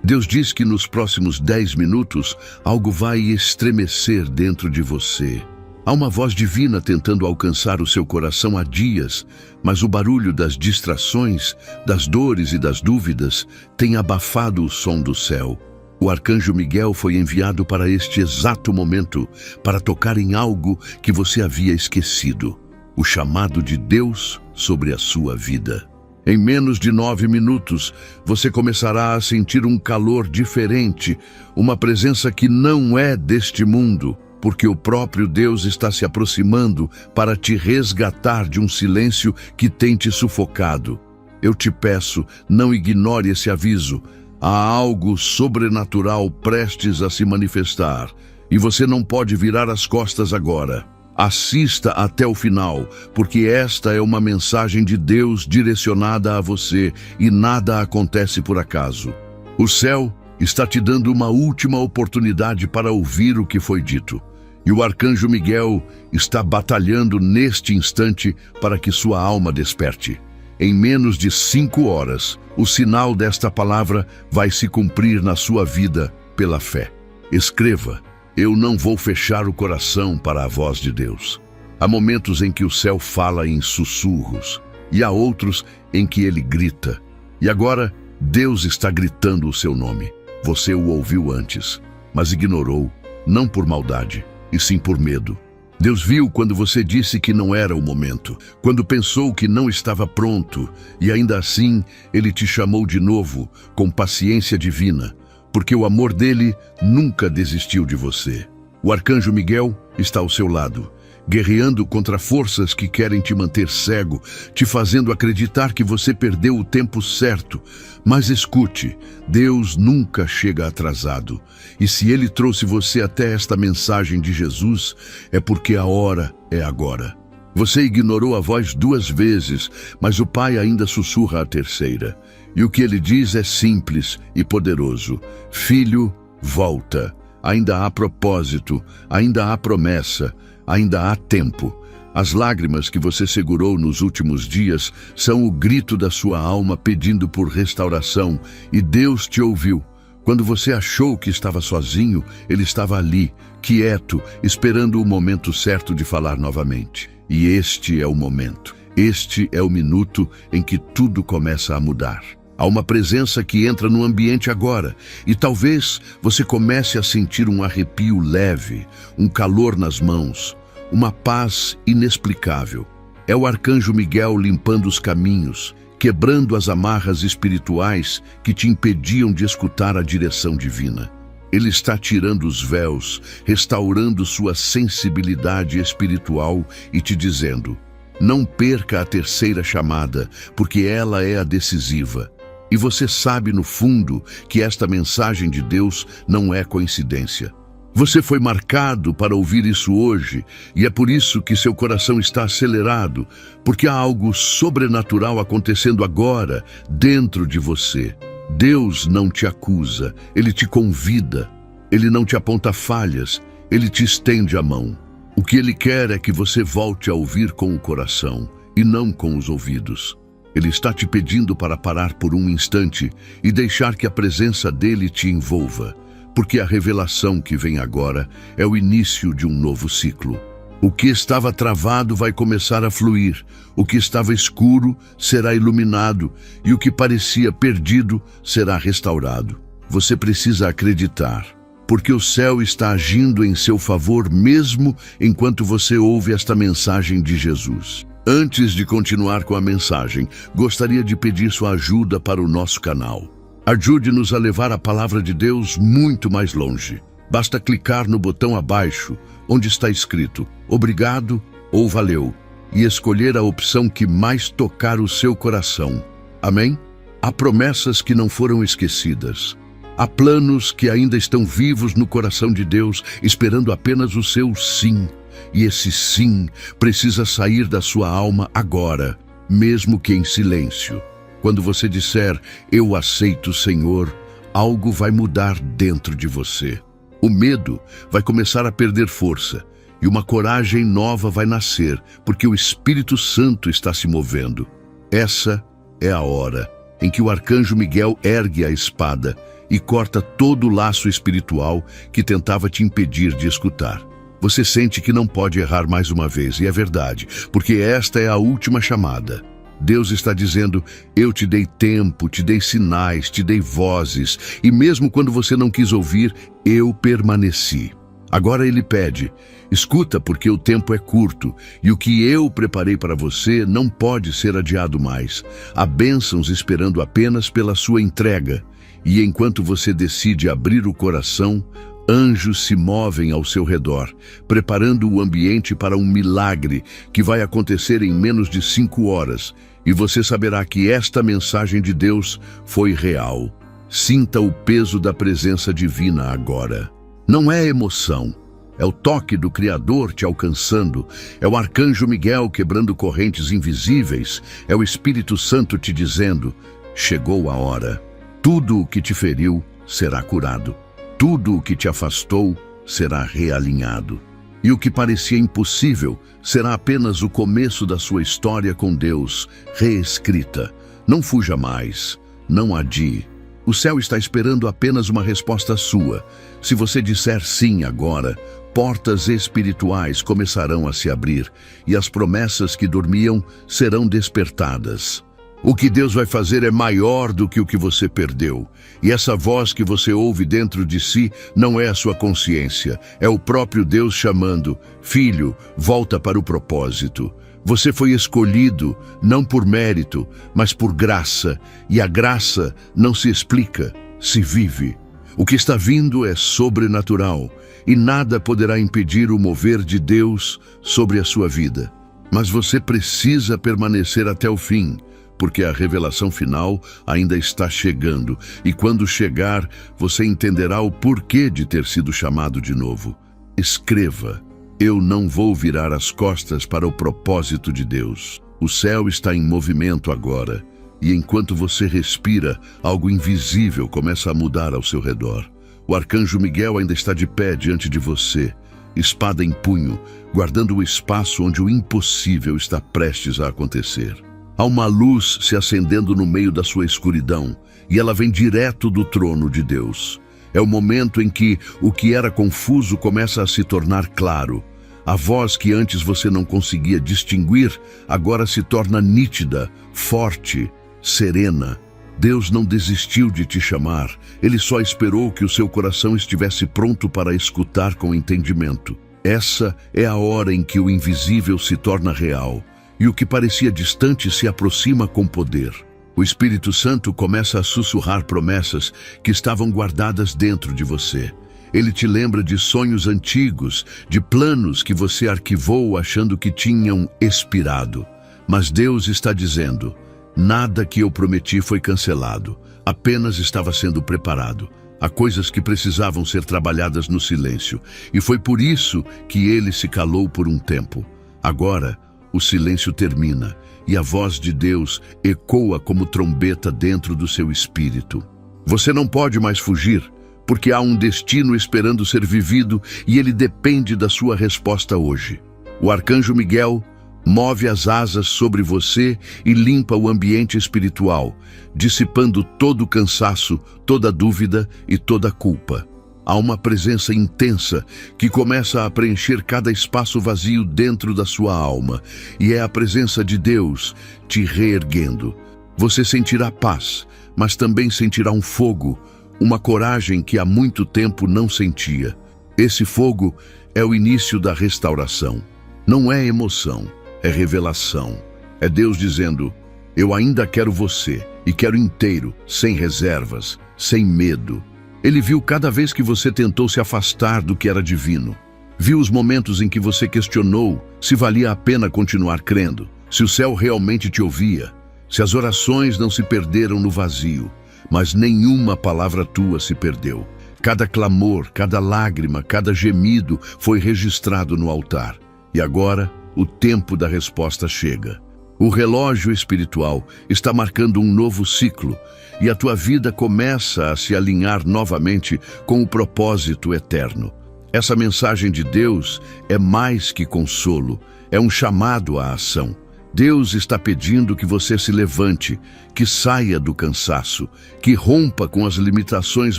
Deus diz que nos próximos 10 minutos algo vai estremecer dentro de você. Há uma voz divina tentando alcançar o seu coração há dias, mas o barulho das distrações, das dores e das dúvidas tem abafado o som do céu. O arcanjo Miguel foi enviado para este exato momento para tocar em algo que você havia esquecido: o chamado de Deus sobre a sua vida. Em menos de 9 minutos, você começará a sentir um calor diferente, uma presença que não é deste mundo, porque o próprio Deus está se aproximando para te resgatar de um silêncio que tem te sufocado. Eu te peço, não ignore esse aviso. Há algo sobrenatural prestes a se manifestar, e você não pode virar as costas agora. Assista até o final, porque esta é uma mensagem de Deus direcionada a você e nada acontece por acaso. O céu está te dando uma última oportunidade para ouvir o que foi dito. E o arcanjo Miguel está batalhando neste instante para que sua alma desperte. Em menos de 5 horas, o sinal desta palavra vai se cumprir na sua vida pela fé. Escreva: eu não vou fechar o coração para a voz de Deus. Há momentos em que o céu fala em sussurros, e há outros em que ele grita. E agora, Deus está gritando o seu nome. Você o ouviu antes, mas ignorou, não por maldade, e sim por medo. Deus viu quando você disse que não era o momento, quando pensou que não estava pronto, e ainda assim Ele te chamou de novo, com paciência divina, porque o amor dele nunca desistiu de você. O arcanjo Miguel está ao seu lado, guerreando contra forças que querem te manter cego, te fazendo acreditar que você perdeu o tempo certo. Mas escute, Deus nunca chega atrasado. E se Ele trouxe você até esta mensagem de Jesus, é porque a hora é agora. Você ignorou a voz 2 vezes, mas o Pai ainda sussurra a terceira. E o que Ele diz é simples e poderoso: Filho, volta. Ainda há propósito, ainda há promessa, ainda há tempo. As lágrimas que você segurou nos últimos dias são o grito da sua alma pedindo por restauração, e Deus te ouviu. Quando você achou que estava sozinho, Ele estava ali, quieto, esperando o momento certo de falar novamente. E este é o momento. Este é o minuto em que tudo começa a mudar. Há uma presença que entra no ambiente agora, e talvez você comece a sentir um arrepio leve, um calor nas mãos, uma paz inexplicável. É o arcanjo Miguel limpando os caminhos, quebrando as amarras espirituais que te impediam de escutar a direção divina. Ele está tirando os véus, restaurando sua sensibilidade espiritual e te dizendo: não perca a terceira chamada, porque ela é a decisiva. E você sabe no fundo que esta mensagem de Deus não é coincidência. Você foi marcado para ouvir isso hoje, e é por isso que seu coração está acelerado, porque há algo sobrenatural acontecendo agora, dentro de você. Deus não te acusa, Ele te convida. Ele não te aponta falhas, Ele te estende a mão. O que Ele quer é que você volte a ouvir com o coração, e não com os ouvidos. Ele está te pedindo para parar por um instante e deixar que a presença dEle te envolva, porque a revelação que vem agora é o início de um novo ciclo. O que estava travado vai começar a fluir, o que estava escuro será iluminado, e o que parecia perdido será restaurado. Você precisa acreditar, porque o céu está agindo em seu favor mesmo enquanto você ouve esta mensagem de Jesus. Antes de continuar com a mensagem, gostaria de pedir sua ajuda para o nosso canal. Ajude-nos a levar a palavra de Deus muito mais longe. Basta clicar no botão abaixo, onde está escrito "Obrigado" ou "Valeu", e escolher a opção que mais tocar o seu coração. Amém? Há promessas que não foram esquecidas. Há planos que ainda estão vivos no coração de Deus, esperando apenas o seu sim. E esse sim precisa sair da sua alma agora, mesmo que em silêncio. Quando você disser "Eu aceito, Senhor", algo vai mudar dentro de você. O medo vai começar a perder força e uma coragem nova vai nascer, porque o Espírito Santo está se movendo. Essa é a hora em que o arcanjo Miguel ergue a espada e corta todo o laço espiritual que tentava te impedir de escutar. Você sente que não pode errar mais uma vez, e é verdade, porque esta é a última chamada. Deus está dizendo: eu te dei tempo, te dei sinais, te dei vozes, e mesmo quando você não quis ouvir, eu permaneci. Agora ele pede: escuta, porque o tempo é curto, e o que eu preparei para você não pode ser adiado mais. Há bênçãos esperando apenas pela sua entrega, e enquanto você decide abrir o coração, anjos se movem ao seu redor, preparando o ambiente para um milagre que vai acontecer em menos de 5 horas, e você saberá que esta mensagem de Deus foi real. Sinta o peso da presença divina agora. Não é emoção, é o toque do Criador te alcançando, é o arcanjo Miguel quebrando correntes invisíveis, é o Espírito Santo te dizendo: chegou a hora. Tudo o que te feriu será curado. Tudo o que te afastou será realinhado. E o que parecia impossível será apenas o começo da sua história com Deus, reescrita. Não fuja mais, não adie. O céu está esperando apenas uma resposta sua. Se você disser sim agora, portas espirituais começarão a se abrir e as promessas que dormiam serão despertadas. O que Deus vai fazer é maior do que o que você perdeu. E essa voz que você ouve dentro de si não é a sua consciência, é o próprio Deus chamando: filho, volta para o propósito. Você foi escolhido, não por mérito, mas por graça, e a graça não se explica, se vive. O que está vindo é sobrenatural, e nada poderá impedir o mover de Deus sobre a sua vida. Mas você precisa permanecer até o fim, porque a revelação final ainda está chegando, e quando chegar, você entenderá o porquê de ter sido chamado de novo. Escreva: eu não vou virar as costas para o propósito de Deus. O céu está em movimento agora, e enquanto você respira, algo invisível começa a mudar ao seu redor. O arcanjo Miguel ainda está de pé diante de você, espada em punho, guardando o espaço onde o impossível está prestes a acontecer. Há uma luz se acendendo no meio da sua escuridão, e ela vem direto do trono de Deus. É o momento em que o que era confuso começa a se tornar claro. A voz que antes você não conseguia distinguir, agora se torna nítida, forte, serena. Deus não desistiu de te chamar, Ele só esperou que o seu coração estivesse pronto para escutar com entendimento. Essa é a hora em que o invisível se torna real, e o que parecia distante se aproxima com poder. O Espírito Santo começa a sussurrar promessas que estavam guardadas dentro de você. Ele te lembra de sonhos antigos, de planos que você arquivou achando que tinham expirado. Mas Deus está dizendo: nada que eu prometi foi cancelado, apenas estava sendo preparado. Há coisas que precisavam ser trabalhadas no silêncio, e foi por isso que ele se calou por um tempo. Agora, o silêncio termina, e a voz de Deus ecoa como trombeta dentro do seu espírito. Você não pode mais fugir, porque há um destino esperando ser vivido e ele depende da sua resposta hoje. O arcanjo Miguel move as asas sobre você e limpa o ambiente espiritual, dissipando todo o cansaço, toda dúvida e toda culpa. Há uma presença intensa que começa a preencher cada espaço vazio dentro da sua alma, e é a presença de Deus te reerguendo. Você sentirá paz, mas também sentirá um fogo, uma coragem que há muito tempo não sentia. Esse fogo é o início da restauração. Não é emoção, é revelação. É Deus dizendo: eu ainda quero você, e quero inteiro, sem reservas, sem medo. Ele viu cada vez que você tentou se afastar do que era divino. Viu os momentos em que você questionou se valia a pena continuar crendo, se o céu realmente te ouvia, se as orações não se perderam no vazio. Mas nenhuma palavra tua se perdeu. Cada clamor, cada lágrima, cada gemido foi registrado no altar. E agora, o tempo da resposta chega. O relógio espiritual está marcando um novo ciclo, e a tua vida começa a se alinhar novamente com o propósito eterno. Essa mensagem de Deus é mais que consolo, é um chamado à ação. Deus está pedindo que você se levante, que saia do cansaço, que rompa com as limitações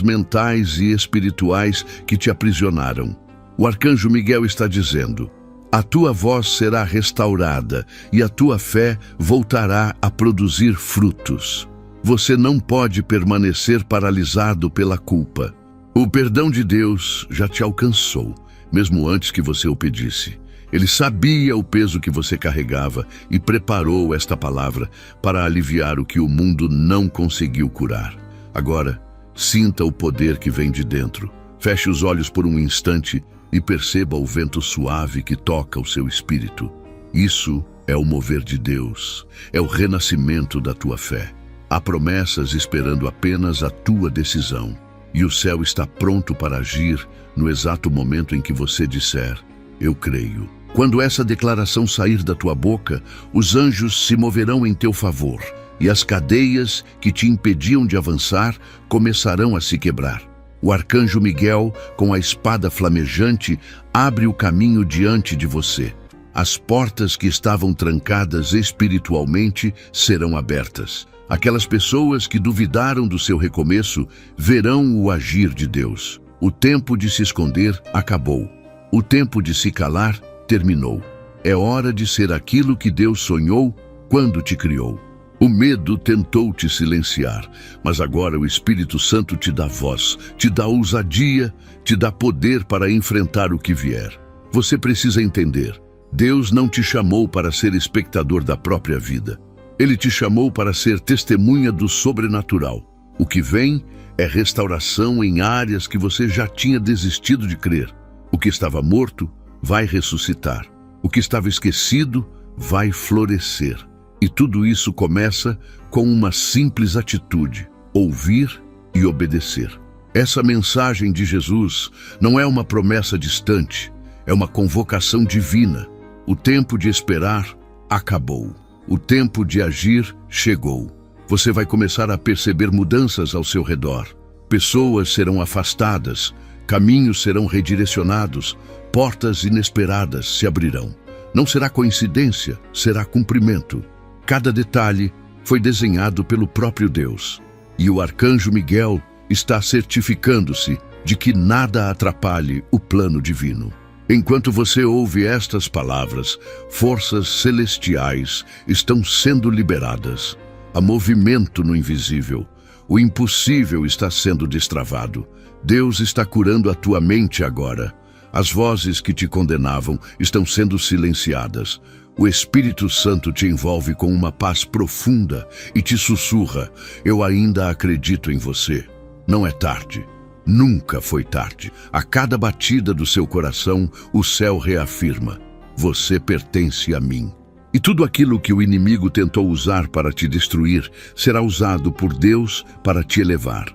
mentais e espirituais que te aprisionaram. O arcanjo Miguel está dizendo: a tua voz será restaurada e a tua fé voltará a produzir frutos. Você não pode permanecer paralisado pela culpa. O perdão de Deus já te alcançou, mesmo antes que você o pedisse. Ele sabia o peso que você carregava e preparou esta palavra para aliviar o que o mundo não conseguiu curar. Agora, sinta o poder que vem de dentro. Feche os olhos por um instante e perceba o vento suave que toca o seu espírito. Isso é o mover de Deus, é o renascimento da tua fé. Há promessas esperando apenas a tua decisão. E o céu está pronto para agir no exato momento em que você disser: eu creio. Quando essa declaração sair da tua boca, os anjos se moverão em teu favor, e as cadeias que te impediam de avançar começarão a se quebrar. O arcanjo Miguel, com a espada flamejante, abre o caminho diante de você. As portas que estavam trancadas espiritualmente serão abertas. Aquelas pessoas que duvidaram do seu recomeço verão o agir de Deus. O tempo de se esconder acabou. O tempo de se calar terminou. É hora de ser aquilo que Deus sonhou quando te criou. O medo tentou te silenciar, mas agora o Espírito Santo te dá voz, te dá ousadia, te dá poder para enfrentar o que vier. Você precisa entender: Deus não te chamou para ser espectador da própria vida. Ele te chamou para ser testemunha do sobrenatural. O que vem é restauração em áreas que você já tinha desistido de crer. O que estava morto vai ressuscitar. O que estava esquecido vai florescer. E tudo isso começa com uma simples atitude: ouvir e obedecer. Essa mensagem de Jesus não é uma promessa distante, é uma convocação divina. O tempo de esperar acabou. O tempo de agir chegou. Você vai começar a perceber mudanças ao seu redor. Pessoas serão afastadas, caminhos serão redirecionados, portas inesperadas se abrirão. Não será coincidência, será cumprimento. Cada detalhe foi desenhado pelo próprio Deus. E o arcanjo Miguel está certificando-se de que nada atrapalhe o plano divino. Enquanto você ouve estas palavras, forças celestiais estão sendo liberadas. Há movimento no invisível. O impossível está sendo destravado. Deus está curando a tua mente agora. As vozes que te condenavam estão sendo silenciadas. O Espírito Santo te envolve com uma paz profunda e te sussurra: eu ainda acredito em você. Não é tarde. Nunca foi tarde. A cada batida do seu coração, o céu reafirma: você pertence a mim. E tudo aquilo que o inimigo tentou usar para te destruir será usado por Deus para te elevar.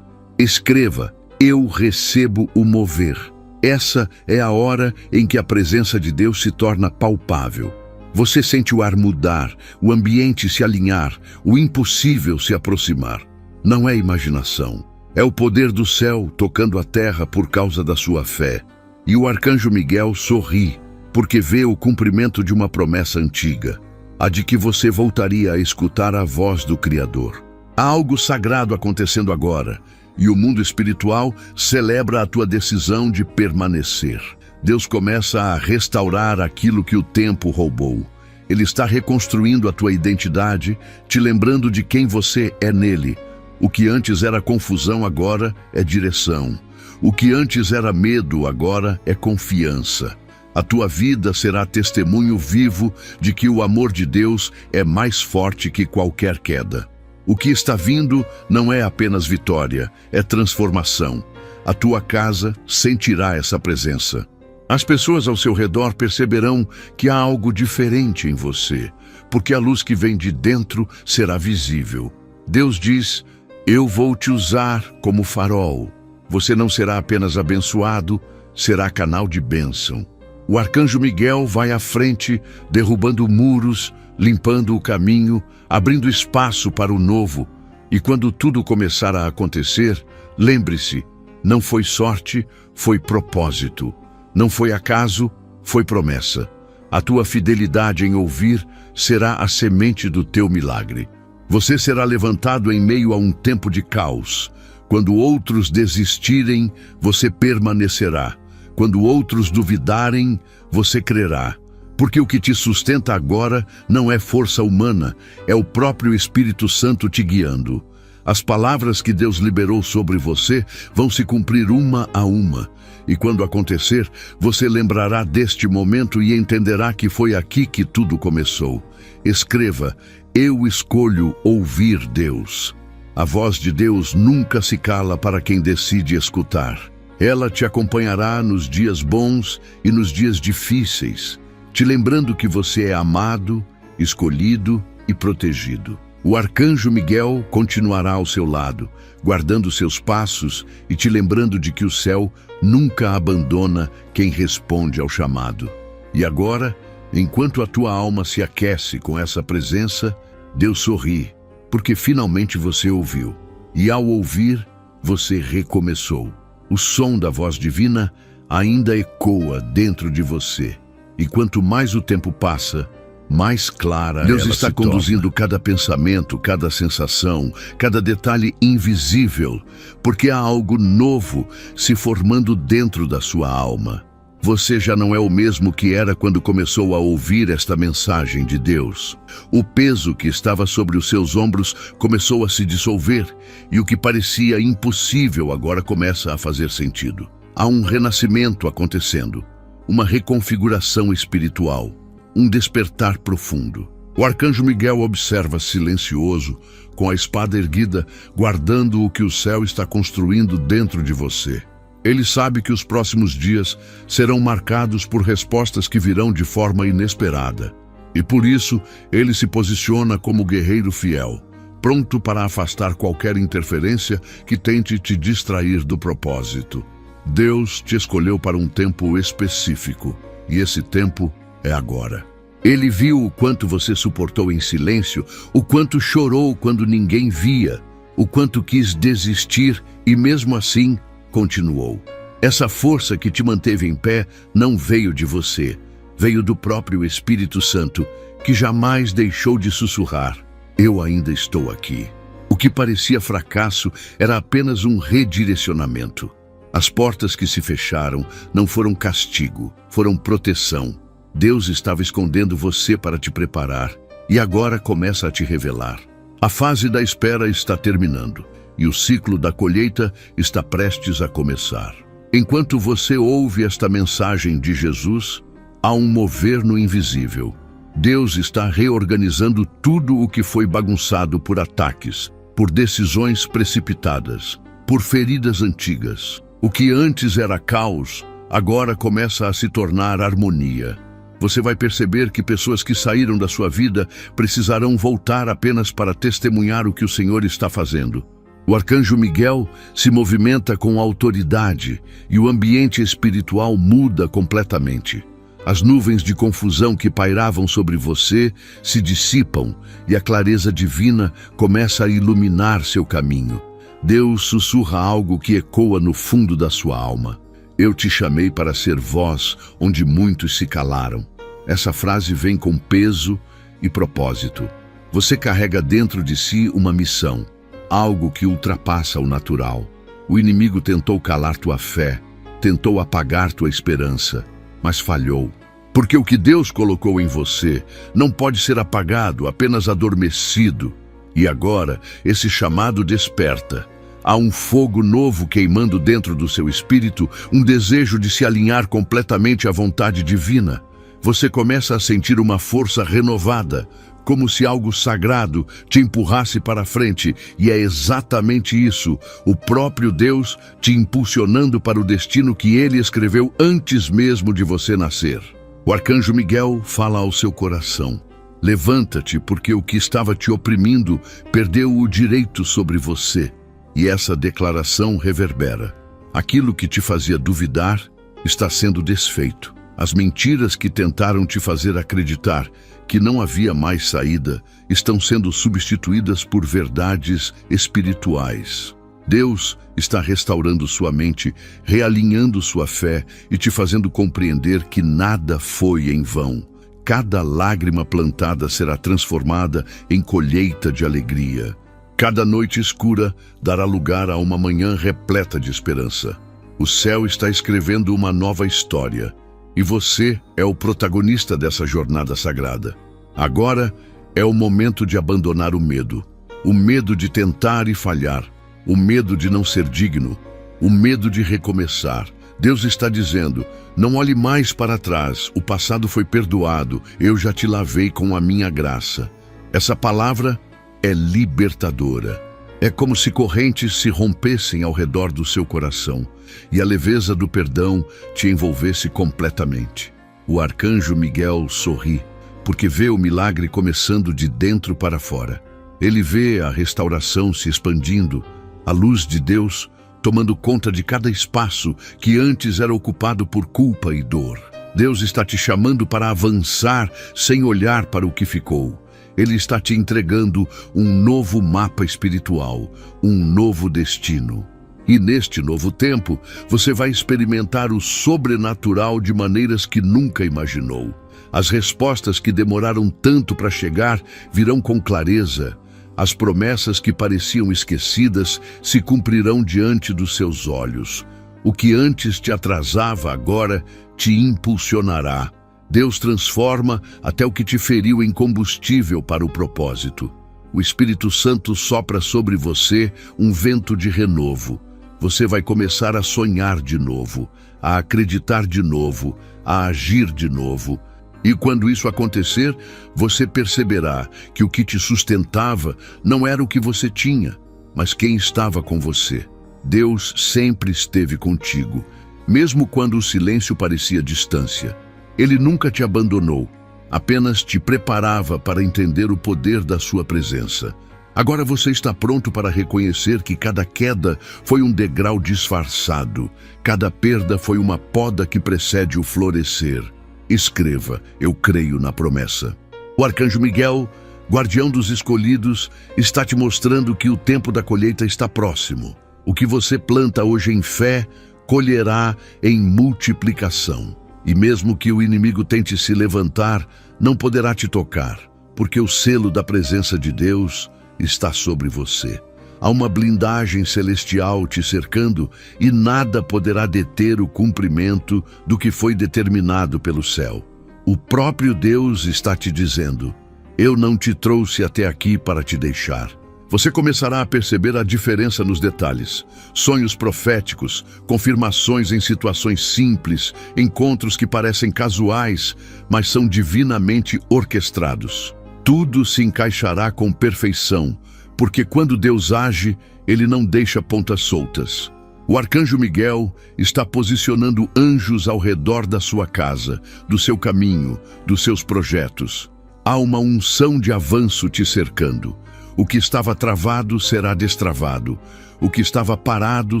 Escreva: eu recebo o mover. Essa é a hora em que a presença de Deus se torna palpável. Você sente o ar mudar, o ambiente se alinhar, o impossível se aproximar. Não é imaginação. É o poder do céu tocando a terra por causa da sua fé. E o arcanjo Miguel sorri, porque vê o cumprimento de uma promessa antiga, a de que você voltaria a escutar a voz do Criador. Há algo sagrado acontecendo agora, e o mundo espiritual celebra a tua decisão de permanecer. Deus começa a restaurar aquilo que o tempo roubou. Ele está reconstruindo a tua identidade, te lembrando de quem você é nele. O que antes era confusão agora é direção. O que antes era medo agora é confiança. A tua vida será testemunho vivo de que o amor de Deus é mais forte que qualquer queda. O que está vindo não é apenas vitória, é transformação. A tua casa sentirá essa presença. As pessoas ao seu redor perceberão que há algo diferente em você, porque a luz que vem de dentro será visível. Deus diz: eu vou te usar como farol. Você não será apenas abençoado, será canal de bênção. O arcanjo Miguel vai à frente, derrubando muros, limpando o caminho, abrindo espaço para o novo. E quando tudo começar a acontecer, lembre-se: não foi sorte, foi propósito. Não foi acaso, foi promessa. A tua fidelidade em ouvir será a semente do teu milagre. Você será levantado em meio a um tempo de caos. Quando outros desistirem, você permanecerá. Quando outros duvidarem, você crerá. Porque o que te sustenta agora não é força humana, é o próprio Espírito Santo te guiando. As palavras que Deus liberou sobre você vão se cumprir uma a uma. E quando acontecer, você lembrará deste momento e entenderá que foi aqui que tudo começou. Escreva: eu escolho ouvir Deus. A voz de Deus nunca se cala para quem decide escutar. Ela te acompanhará nos dias bons e nos dias difíceis, te lembrando que você é amado, escolhido e protegido. O arcanjo Miguel continuará ao seu lado, guardando seus passos e te lembrando de que o céu nunca abandona quem responde ao chamado. E agora, enquanto a tua alma se aquece com essa presença, Deus sorri, porque finalmente você ouviu. E ao ouvir, você recomeçou. O som da voz divina ainda ecoa dentro de você. E quanto mais o tempo passa, mais clara Deus ela está conduzindo torna. Cada pensamento, cada sensação, cada detalhe invisível, porque há algo novo se formando dentro da sua alma. Você já não é o mesmo que era quando começou a ouvir esta mensagem de Deus. O peso que estava sobre os seus ombros começou a se dissolver, e o que parecia impossível agora começa a fazer sentido. Há um renascimento acontecendo, uma reconfiguração espiritual, um despertar profundo. O arcanjo Miguel observa silencioso, com a espada erguida, guardando o que o céu está construindo dentro de você. Ele sabe que os próximos dias serão marcados por respostas que virão de forma inesperada. E por isso, ele se posiciona como guerreiro fiel, pronto para afastar qualquer interferência que tente te distrair do propósito. Deus te escolheu para um tempo específico, e esse tempo é agora. Ele viu o quanto você suportou em silêncio, o quanto chorou quando ninguém via, o quanto quis desistir e mesmo assim continuou. Essa força que te manteve em pé não veio de você, veio do próprio Espírito Santo, que jamais deixou de sussurrar: eu ainda estou aqui. O que parecia fracasso era apenas um redirecionamento. As portas que se fecharam não foram castigo, foram proteção. Deus estava escondendo você para te preparar, e agora começa a te revelar. A fase da espera está terminando, e o ciclo da colheita está prestes a começar. Enquanto você ouve esta mensagem de Jesus, há um mover no invisível. Deus está reorganizando tudo o que foi bagunçado por ataques, por decisões precipitadas, por feridas antigas. O que antes era caos, agora começa a se tornar harmonia. Você vai perceber que pessoas que saíram da sua vida precisarão voltar apenas para testemunhar o que o Senhor está fazendo. O arcanjo Miguel se movimenta com autoridade e o ambiente espiritual muda completamente. As nuvens de confusão que pairavam sobre você se dissipam e a clareza divina começa a iluminar seu caminho. Deus sussurra algo que ecoa no fundo da sua alma. Eu te chamei para ser voz onde muitos se calaram. Essa frase vem com peso e propósito. Você carrega dentro de si uma missão, algo que ultrapassa o natural. O inimigo tentou calar tua fé, tentou apagar tua esperança, mas falhou. Porque o que Deus colocou em você não pode ser apagado, apenas adormecido. E agora, esse chamado desperta. Há um fogo novo queimando dentro do seu espírito, um desejo de se alinhar completamente à vontade divina. Você começa a sentir uma força renovada, como se algo sagrado te empurrasse para frente, e é exatamente isso, o próprio Deus te impulsionando para o destino que Ele escreveu antes mesmo de você nascer. O arcanjo Miguel fala ao seu coração: levanta-te, porque o que estava te oprimindo perdeu o direito sobre você. E essa declaração reverbera. Aquilo que te fazia duvidar está sendo desfeito. As mentiras que tentaram te fazer acreditar que não havia mais saída estão sendo substituídas por verdades espirituais. Deus está restaurando sua mente, realinhando sua fé e te fazendo compreender que nada foi em vão, cada lágrima plantada será transformada em colheita de alegria. Cada noite escura dará lugar a uma manhã repleta de esperança. O céu está escrevendo uma nova história, e você é o protagonista dessa jornada sagrada. Agora é o momento de abandonar o medo de tentar e falhar, o medo de não ser digno, o medo de recomeçar. Deus está dizendo: não olhe mais para trás, o passado foi perdoado, eu já te lavei com a minha graça. Essa palavra é libertadora. É como se correntes se rompessem ao redor do seu coração e a leveza do perdão te envolvesse completamente. O arcanjo Miguel sorri, porque vê o milagre começando de dentro para fora. Ele vê a restauração se expandindo, a luz de Deus tomando conta de cada espaço que antes era ocupado por culpa e dor. Deus está te chamando para avançar sem olhar para o que ficou. Ele está te entregando um novo mapa espiritual, um novo destino. E neste novo tempo, você vai experimentar o sobrenatural de maneiras que nunca imaginou. As respostas que demoraram tanto para chegar virão com clareza. As promessas que pareciam esquecidas se cumprirão diante dos seus olhos. O que antes te atrasava agora te impulsionará. Deus transforma até o que te feriu em combustível para o propósito. O Espírito Santo sopra sobre você um vento de renovo. Você vai começar a sonhar de novo, a acreditar de novo, a agir de novo. E quando isso acontecer, você perceberá que o que te sustentava não era o que você tinha, mas quem estava com você. Deus sempre esteve contigo, mesmo quando o silêncio parecia distância. Ele nunca te abandonou, apenas te preparava para entender o poder da sua presença. Agora você está pronto para reconhecer que cada queda foi um degrau disfarçado, cada perda foi uma poda que precede o florescer. Escreva: eu creio na promessa. O arcanjo Miguel, guardião dos escolhidos, está te mostrando que o tempo da colheita está próximo. O que você planta hoje em fé, colherá em multiplicação. E mesmo que o inimigo tente se levantar, não poderá te tocar, porque o selo da presença de Deus está sobre você. Há uma blindagem celestial te cercando e nada poderá deter o cumprimento do que foi determinado pelo céu. O próprio Deus está te dizendo: eu não te trouxe até aqui para te deixar. Você começará a perceber a diferença nos detalhes. Sonhos proféticos, confirmações em situações simples, encontros que parecem casuais, mas são divinamente orquestrados. Tudo se encaixará com perfeição, porque quando Deus age, Ele não deixa pontas soltas. O arcanjo Miguel está posicionando anjos ao redor da sua casa, do seu caminho, dos seus projetos. Há uma unção de avanço te cercando. O que estava travado será destravado. O que estava parado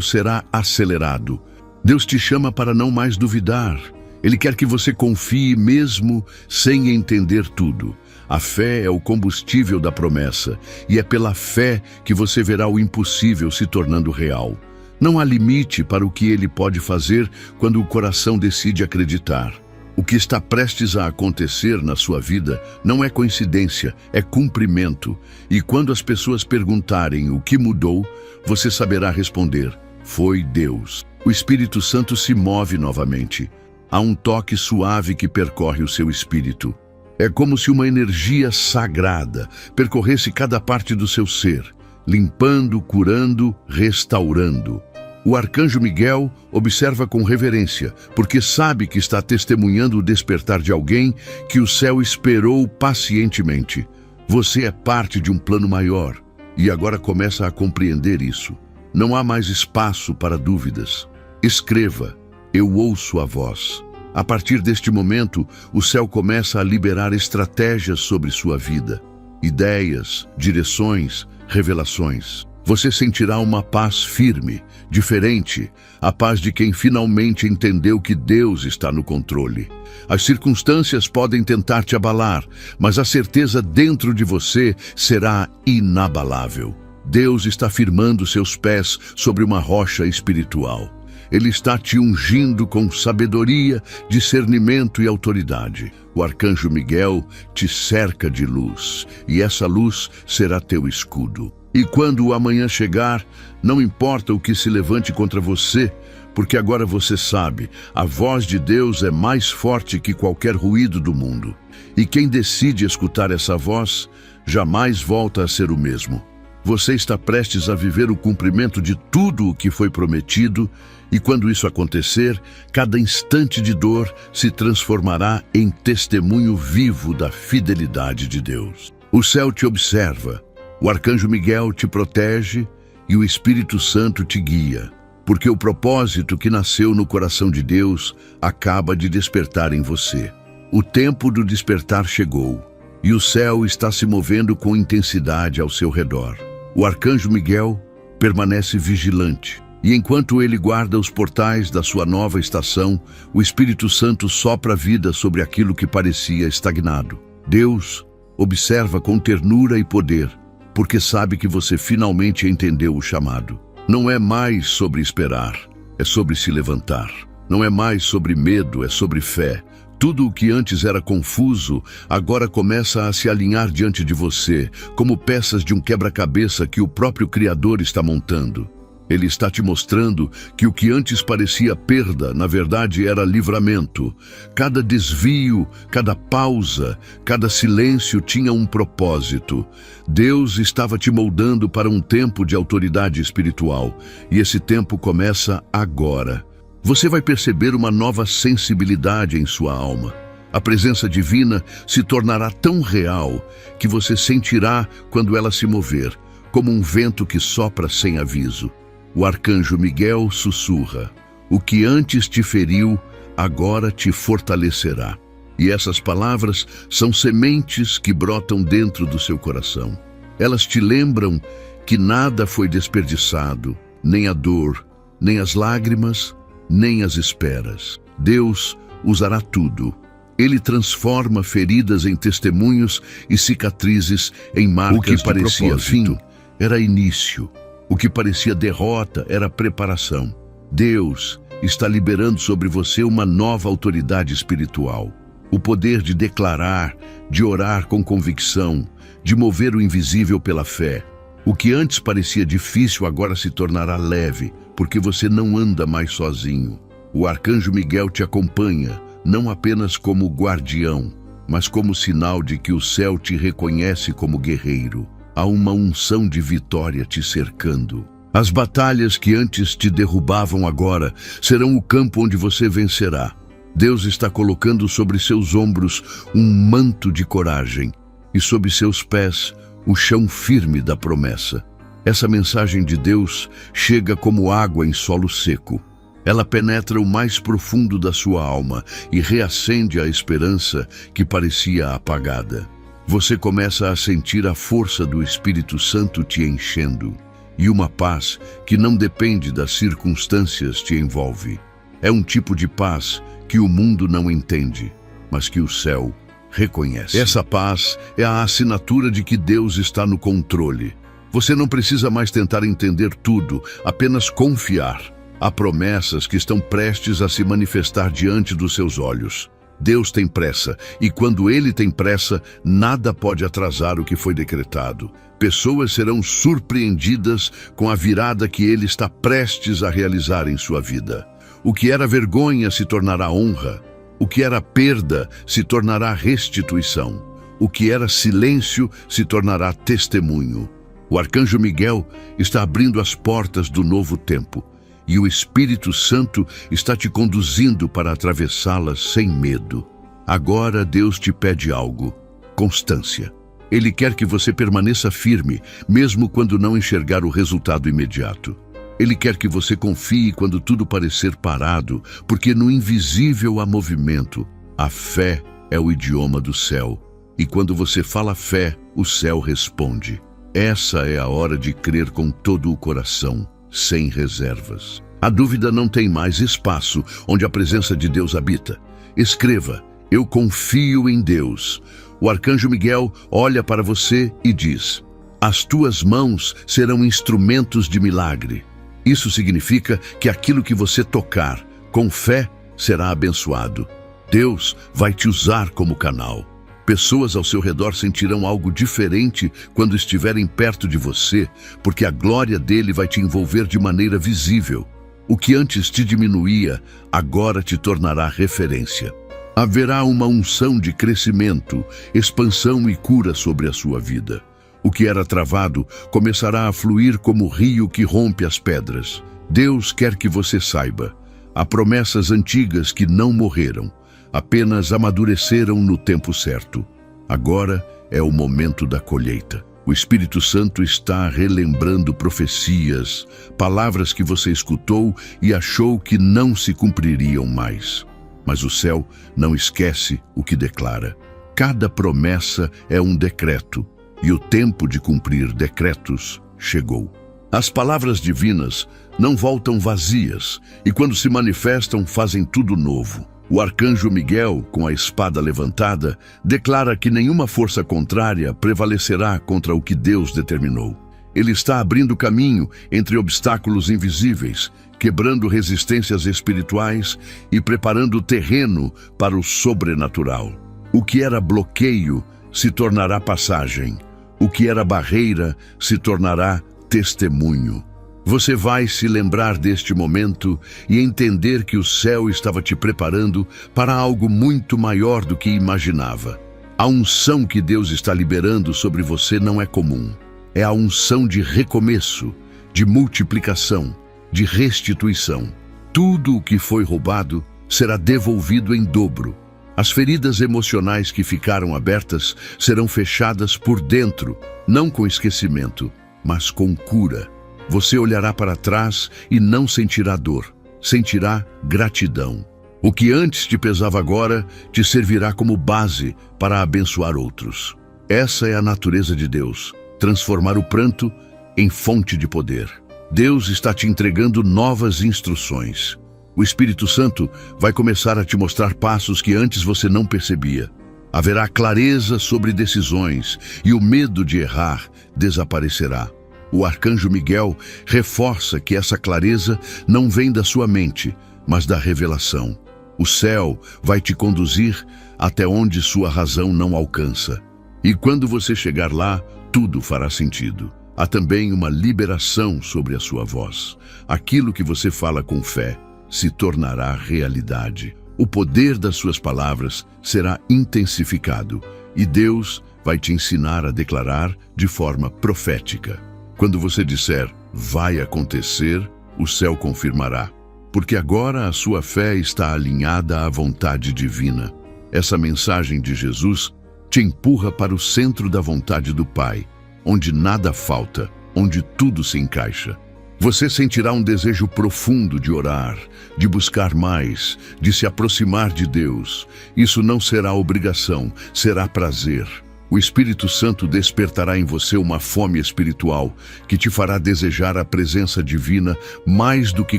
será acelerado. Deus te chama para não mais duvidar. Ele quer que você confie mesmo sem entender tudo. A fé é o combustível da promessa, e é pela fé que você verá o impossível se tornando real. Não há limite para o que Ele pode fazer quando o coração decide acreditar. O que está prestes a acontecer na sua vida não é coincidência, é cumprimento. E quando as pessoas perguntarem o que mudou, você saberá responder: foi Deus. O Espírito Santo se move novamente. Há um toque suave que percorre o seu espírito. É como se uma energia sagrada percorresse cada parte do seu ser, limpando, curando, restaurando. O arcanjo Miguel observa com reverência, porque sabe que está testemunhando o despertar de alguém que o céu esperou pacientemente. Você é parte de um plano maior e agora começa a compreender isso. Não há mais espaço para dúvidas. Escreva: eu ouço a voz. A partir deste momento, o céu começa a liberar estratégias sobre sua vida, ideias, direções, revelações. Você sentirá uma paz firme, diferente, a paz de quem finalmente entendeu que Deus está no controle. As circunstâncias podem tentar te abalar, mas a certeza dentro de você será inabalável. Deus está firmando seus pés sobre uma rocha espiritual. Ele está te ungindo com sabedoria, discernimento e autoridade. O arcanjo Miguel te cerca de luz, e essa luz será teu escudo. E quando o amanhã chegar, não importa o que se levante contra você, porque agora você sabe, a voz de Deus é mais forte que qualquer ruído do mundo. E quem decide escutar essa voz, jamais volta a ser o mesmo. Você está prestes a viver o cumprimento de tudo o que foi prometido, e quando isso acontecer, cada instante de dor se transformará em testemunho vivo da fidelidade de Deus. O céu te observa, o arcanjo Miguel te protege e o Espírito Santo te guia, porque o propósito que nasceu no coração de Deus acaba de despertar em você. O tempo do despertar chegou, e o céu está se movendo com intensidade ao seu redor. O arcanjo Miguel permanece vigilante, e enquanto ele guarda os portais da sua nova estação, o Espírito Santo sopra vida sobre aquilo que parecia estagnado. Deus observa com ternura e poder, porque sabe que você finalmente entendeu o chamado. Não é mais sobre esperar, é sobre se levantar. Não é mais sobre medo, é sobre fé. Tudo o que antes era confuso, agora começa a se alinhar diante de você, como peças de um quebra-cabeça que o próprio Criador está montando. Ele está te mostrando que o que antes parecia perda, na verdade era livramento. Cada desvio, cada pausa, cada silêncio tinha um propósito. Deus estava te moldando para um tempo de autoridade espiritual, e esse tempo começa agora. Você vai perceber uma nova sensibilidade em sua alma. A presença divina se tornará tão real que você sentirá quando ela se mover, como um vento que sopra sem aviso. O arcanjo Miguel sussurra: o que antes te feriu, agora te fortalecerá. E essas palavras são sementes que brotam dentro do seu coração. Elas te lembram que nada foi desperdiçado, nem a dor, nem as lágrimas, nem as esperas. Deus usará tudo. Ele transforma feridas em testemunhos e cicatrizes em marcas. O que parecia fim era início. O que parecia derrota era preparação. Deus está liberando sobre você uma nova autoridade espiritual. O poder de declarar, de orar com convicção, de mover o invisível pela fé. O que antes parecia difícil agora se tornará leve, porque você não anda mais sozinho. O arcanjo Miguel te acompanha, não apenas como guardião, mas como sinal de que o céu te reconhece como guerreiro. Há uma unção de vitória te cercando. As batalhas que antes te derrubavam agora serão o campo onde você vencerá. Deus está colocando sobre seus ombros um manto de coragem e sob seus pés o chão firme da promessa. Essa mensagem de Deus chega como água em solo seco. Ela penetra o mais profundo da sua alma e reacende a esperança que parecia apagada. Você começa a sentir a força do Espírito Santo te enchendo, e uma paz que não depende das circunstâncias te envolve. É um tipo de paz que o mundo não entende, mas que o céu reconhece. Essa paz é a assinatura de que Deus está no controle. Você não precisa mais tentar entender tudo, apenas confiar. Há promessas que estão prestes a se manifestar diante dos seus olhos. Deus tem pressa, e quando Ele tem pressa, nada pode atrasar o que foi decretado. Pessoas serão surpreendidas com a virada que Ele está prestes a realizar em sua vida. O que era vergonha se tornará honra. O que era perda se tornará restituição. O que era silêncio se tornará testemunho. O arcanjo Miguel está abrindo as portas do novo tempo. E o Espírito Santo está te conduzindo para atravessá-las sem medo. Agora Deus te pede algo: constância. Ele quer que você permaneça firme, mesmo quando não enxergar o resultado imediato. Ele quer que você confie quando tudo parecer parado, porque no invisível há movimento. A fé é o idioma do céu. E quando você fala fé, o céu responde. Essa é a hora de crer com todo o coração, sem reservas. A dúvida não tem mais espaço onde a presença de Deus habita. Escreva: eu confio em Deus. O arcanjo Miguel olha para você e diz: as tuas mãos serão instrumentos de milagre. Isso significa que aquilo que você tocar, com fé, será abençoado. Deus vai te usar como canal. Pessoas ao seu redor sentirão algo diferente quando estiverem perto de você, porque a glória dele vai te envolver de maneira visível. O que antes te diminuía, agora te tornará referência. Haverá uma unção de crescimento, expansão e cura sobre a sua vida. O que era travado começará a fluir como rio que rompe as pedras. Deus quer que você saiba. Há promessas antigas que não morreram, apenas amadureceram no tempo certo. Agora é o momento da colheita. O Espírito Santo está relembrando profecias, palavras que você escutou e achou que não se cumpririam mais. Mas o céu não esquece o que declara. Cada promessa é um decreto, e o tempo de cumprir decretos chegou. As palavras divinas não voltam vazias, e quando se manifestam, fazem tudo novo. O arcanjo Miguel, com a espada levantada, declara que nenhuma força contrária prevalecerá contra o que Deus determinou. Ele está abrindo caminho entre obstáculos invisíveis, quebrando resistências espirituais e preparando o terreno para o sobrenatural. O que era bloqueio se tornará passagem. O que era barreira se tornará testemunho. Você vai se lembrar deste momento e entender que o céu estava te preparando para algo muito maior do que imaginava. A unção que Deus está liberando sobre você não é comum. É a unção de recomeço, de multiplicação, de restituição. Tudo o que foi roubado será devolvido em dobro. As feridas emocionais que ficaram abertas serão fechadas por dentro, não com esquecimento, mas com cura. Você olhará para trás e não sentirá dor, sentirá gratidão. O que antes te pesava agora te servirá como base para abençoar outros. Essa é a natureza de Deus, transformar o pranto em fonte de poder. Deus está te entregando novas instruções. O Espírito Santo vai começar a te mostrar passos que antes você não percebia. Haverá clareza sobre decisões e o medo de errar desaparecerá. O arcanjo Miguel reforça que essa clareza não vem da sua mente, mas da revelação. O céu vai te conduzir até onde sua razão não alcança. E quando você chegar lá, tudo fará sentido. Há também uma liberação sobre a sua voz. Aquilo que você fala com fé se tornará realidade. O poder das suas palavras será intensificado e Deus vai te ensinar a declarar de forma profética. Quando você disser, vai acontecer, o céu confirmará. Porque agora a sua fé está alinhada à vontade divina. Essa mensagem de Jesus te empurra para o centro da vontade do Pai, onde nada falta, onde tudo se encaixa. Você sentirá um desejo profundo de orar, de buscar mais, de se aproximar de Deus. Isso não será obrigação, será prazer. O Espírito Santo despertará em você uma fome espiritual que te fará desejar a presença divina mais do que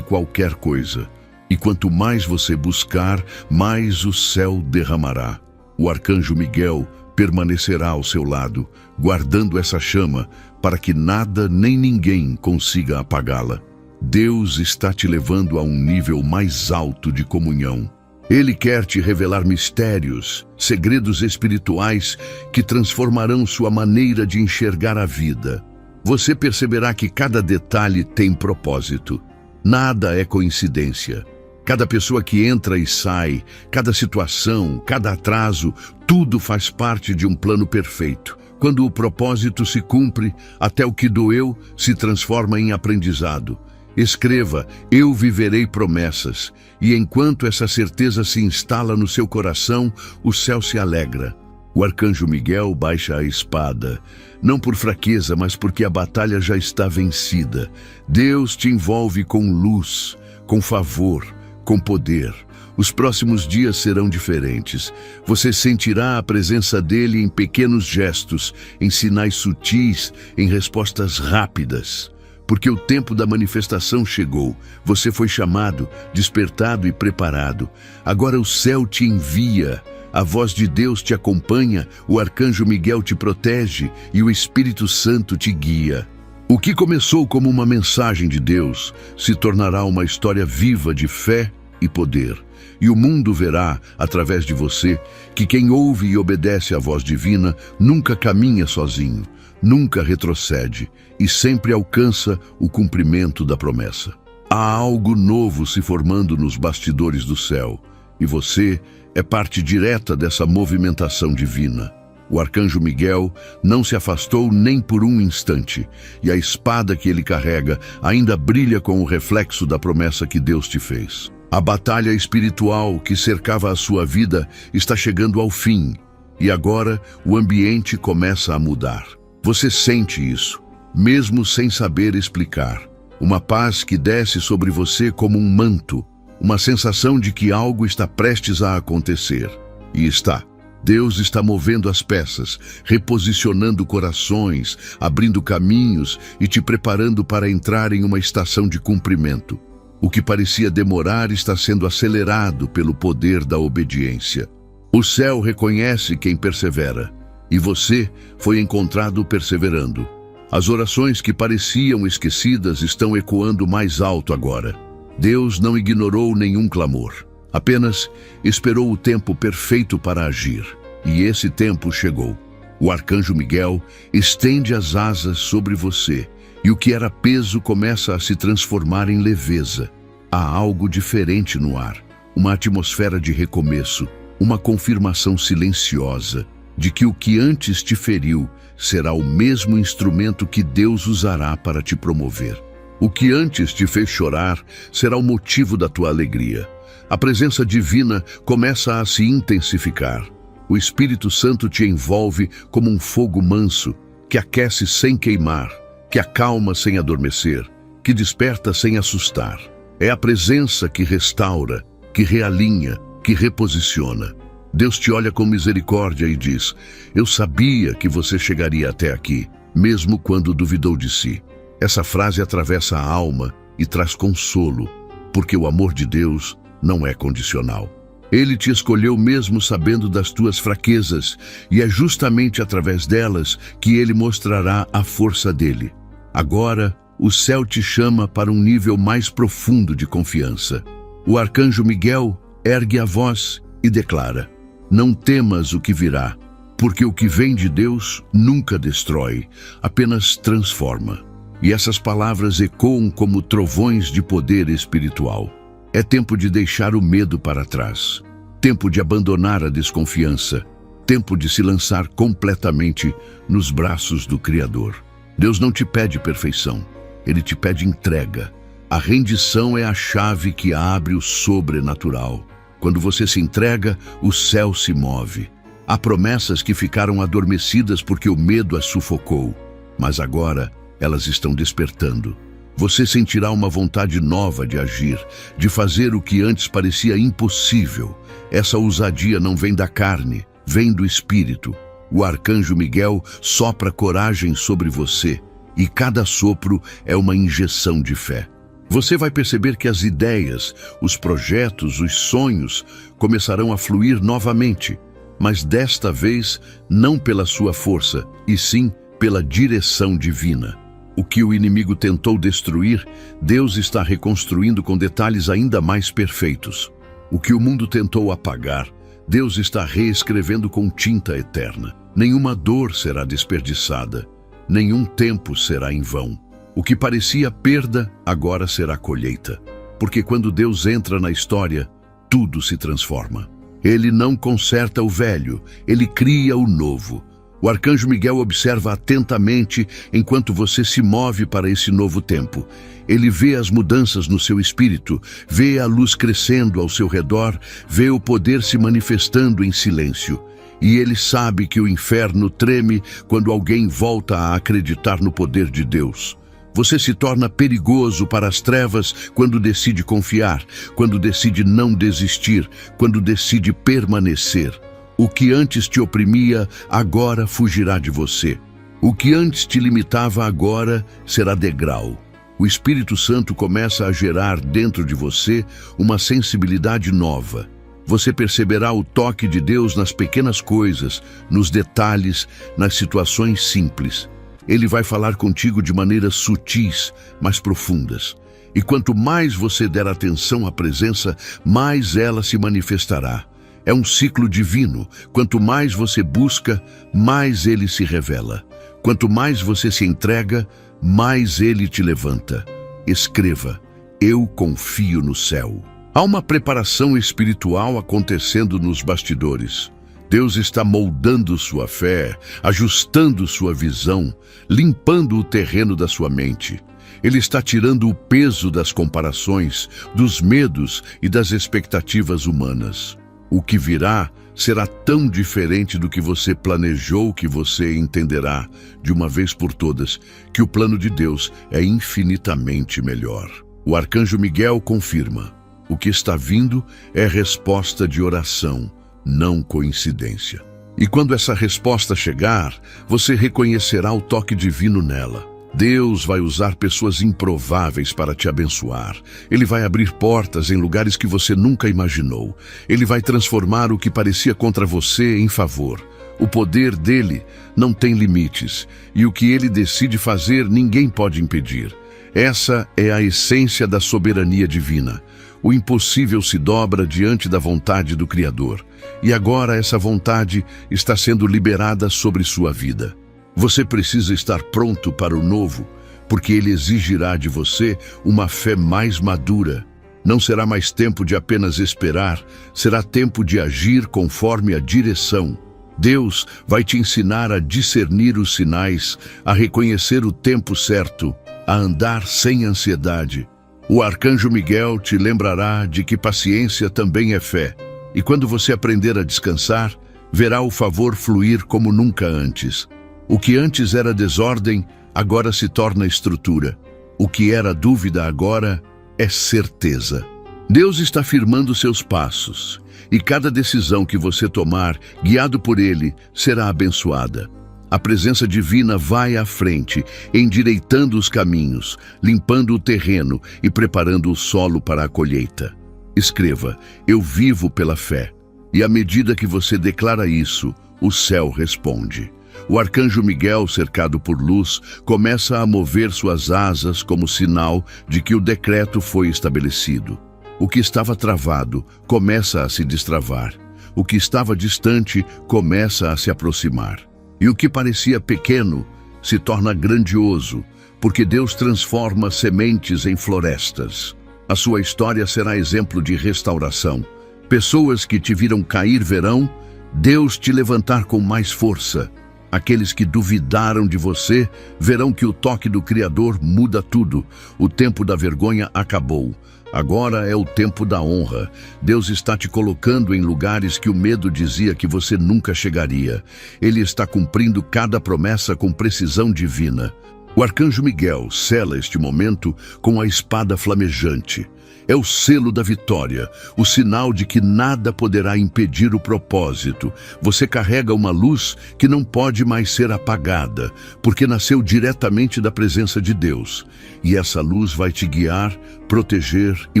qualquer coisa. E quanto mais você buscar, mais o céu derramará. O arcanjo Miguel permanecerá ao seu lado, guardando essa chama para que nada nem ninguém consiga apagá-la. Deus está te levando a um nível mais alto de comunhão. Ele quer te revelar mistérios, segredos espirituais que transformarão sua maneira de enxergar a vida. Você perceberá que cada detalhe tem propósito. Nada é coincidência. Cada pessoa que entra e sai, cada situação, cada atraso, tudo faz parte de um plano perfeito. Quando o propósito se cumpre, até o que doeu se transforma em aprendizado. Escreva, eu viverei promessas, e enquanto essa certeza se instala no seu coração, o céu se alegra. O arcanjo Miguel baixa a espada, não por fraqueza, mas porque a batalha já está vencida. Deus te envolve com luz, com favor, com poder. Os próximos dias serão diferentes. Você sentirá a presença dele em pequenos gestos, em sinais sutis, em respostas rápidas. Porque o tempo da manifestação chegou. Você foi chamado, despertado e preparado. Agora o céu te envia. A voz de Deus te acompanha, o arcanjo Miguel te protege e o Espírito Santo te guia. O que começou como uma mensagem de Deus se tornará uma história viva de fé e poder. E o mundo verá, através de você, que quem ouve e obedece à voz divina nunca caminha sozinho, nunca retrocede e sempre alcança o cumprimento da promessa. Há algo novo se formando nos bastidores do céu, e você é parte direta dessa movimentação divina. O arcanjo Miguel não se afastou nem por um instante, e a espada que ele carrega ainda brilha com o reflexo da promessa que Deus te fez. A batalha espiritual que cercava a sua vida está chegando ao fim, e agora o ambiente começa a mudar. Você sente isso, mesmo sem saber explicar. Uma paz que desce sobre você como um manto, uma sensação de que algo está prestes a acontecer. E está. Deus está movendo as peças, reposicionando corações, abrindo caminhos e te preparando para entrar em uma estação de cumprimento. O que parecia demorar está sendo acelerado pelo poder da obediência. O céu reconhece quem persevera, e você foi encontrado perseverando. As orações que pareciam esquecidas estão ecoando mais alto agora. Deus não ignorou nenhum clamor. Apenas esperou o tempo perfeito para agir. E esse tempo chegou. O arcanjo Miguel estende as asas sobre você, e o que era peso começa a se transformar em leveza. Há algo diferente no ar, uma atmosfera de recomeço, uma confirmação silenciosa de que o que antes te feriu será o mesmo instrumento que Deus usará para te promover. O que antes te fez chorar será o motivo da tua alegria. A presença divina começa a se intensificar. O Espírito Santo te envolve como um fogo manso, que aquece sem queimar, que acalma sem adormecer, que desperta sem assustar. É a presença que restaura, que realinha, que reposiciona. Deus te olha com misericórdia e diz: eu sabia que você chegaria até aqui, mesmo quando duvidou de si. Essa frase atravessa a alma e traz consolo, porque o amor de Deus não é condicional. Ele te escolheu mesmo sabendo das tuas fraquezas, e é justamente através delas que ele mostrará a força dele. Agora, o céu te chama para um nível mais profundo de confiança. O arcanjo Miguel ergue a voz e declara: não temas o que virá, porque o que vem de Deus nunca destrói, apenas transforma. E essas palavras ecoam como trovões de poder espiritual. É tempo de deixar o medo para trás, tempo de abandonar a desconfiança, tempo de se lançar completamente nos braços do Criador. Deus não te pede perfeição, Ele te pede entrega. A rendição é a chave que abre o sobrenatural. Quando você se entrega, o céu se move. Há promessas que ficaram adormecidas porque o medo as sufocou, mas agora elas estão despertando. Você sentirá uma vontade nova de agir, de fazer o que antes parecia impossível. Essa ousadia não vem da carne, vem do Espírito. O arcanjo Miguel sopra coragem sobre você, e cada sopro é uma injeção de fé. Você vai perceber que as ideias, os projetos, os sonhos começarão a fluir novamente, mas desta vez não pela sua força, e sim pela direção divina. O que o inimigo tentou destruir, Deus está reconstruindo com detalhes ainda mais perfeitos. O que o mundo tentou apagar, Deus está reescrevendo com tinta eterna. Nenhuma dor será desperdiçada, nenhum tempo será em vão. O que parecia perda, agora será colheita. Porque quando Deus entra na história, tudo se transforma. Ele não conserta o velho, ele cria o novo. O arcanjo Miguel observa atentamente enquanto você se move para esse novo tempo. Ele vê as mudanças no seu espírito, vê a luz crescendo ao seu redor, vê o poder se manifestando em silêncio. E ele sabe que o inferno treme quando alguém volta a acreditar no poder de Deus. Você se torna perigoso para as trevas quando decide confiar, quando decide não desistir, quando decide permanecer. O que antes te oprimia, agora fugirá de você. O que antes te limitava, agora será degrau. O Espírito Santo começa a gerar dentro de você uma sensibilidade nova. Você perceberá o toque de Deus nas pequenas coisas, nos detalhes, nas situações simples. Ele vai falar contigo de maneiras sutis, mas profundas. E quanto mais você der atenção à presença, mais ela se manifestará. É um ciclo divino. Quanto mais você busca, mais ele se revela. Quanto mais você se entrega, mais ele te levanta. Escreva: eu confio no céu. Há uma preparação espiritual acontecendo nos bastidores. Deus está moldando sua fé, ajustando sua visão, limpando o terreno da sua mente. Ele está tirando o peso das comparações, dos medos e das expectativas humanas. O que virá será tão diferente do que você planejou que você entenderá, de uma vez por todas, que o plano de Deus é infinitamente melhor. O arcanjo Miguel confirma: o que está vindo é resposta de oração, não coincidência. E quando essa resposta chegar, você reconhecerá o toque divino nela. Deus vai usar pessoas improváveis para te abençoar. Ele vai abrir portas em lugares que você nunca imaginou. Ele vai transformar o que parecia contra você em favor. O poder dele não tem limites, e o que ele decide fazer ninguém pode impedir. Essa é a essência da soberania divina. O impossível se dobra diante da vontade do Criador. E agora essa vontade está sendo liberada sobre sua vida. Você precisa estar pronto para o novo, porque ele exigirá de você uma fé mais madura. Não será mais tempo de apenas esperar, será tempo de agir conforme a direção. Deus vai te ensinar a discernir os sinais, a reconhecer o tempo certo, a andar sem ansiedade. O arcanjo Miguel te lembrará de que paciência também é fé. E quando você aprender a descansar, verá o favor fluir como nunca antes. O que antes era desordem, agora se torna estrutura. O que era dúvida agora é certeza. Deus está firmando seus passos, e cada decisão que você tomar, guiado por Ele, será abençoada. A presença divina vai à frente, endireitando os caminhos, limpando o terreno e preparando o solo para a colheita. Escreva: eu vivo pela fé. E à medida que você declara isso, o céu responde. O arcanjo Miguel, cercado por luz, começa a mover suas asas como sinal de que o decreto foi estabelecido. O que estava travado começa a se destravar. O que estava distante começa a se aproximar. E o que parecia pequeno se torna grandioso, porque Deus transforma sementes em florestas. A sua história será exemplo de restauração. Pessoas que te viram cair verão Deus te levantar com mais força. Aqueles que duvidaram de você verão que o toque do Criador muda tudo. O tempo da vergonha acabou. Agora é o tempo da honra. Deus está te colocando em lugares que o medo dizia que você nunca chegaria. Ele está cumprindo cada promessa com precisão divina. O arcanjo Miguel sela este momento com a espada flamejante. É o selo da vitória, o sinal de que nada poderá impedir o propósito. Você carrega uma luz que não pode mais ser apagada, porque nasceu diretamente da presença de Deus. E essa luz vai te guiar, proteger e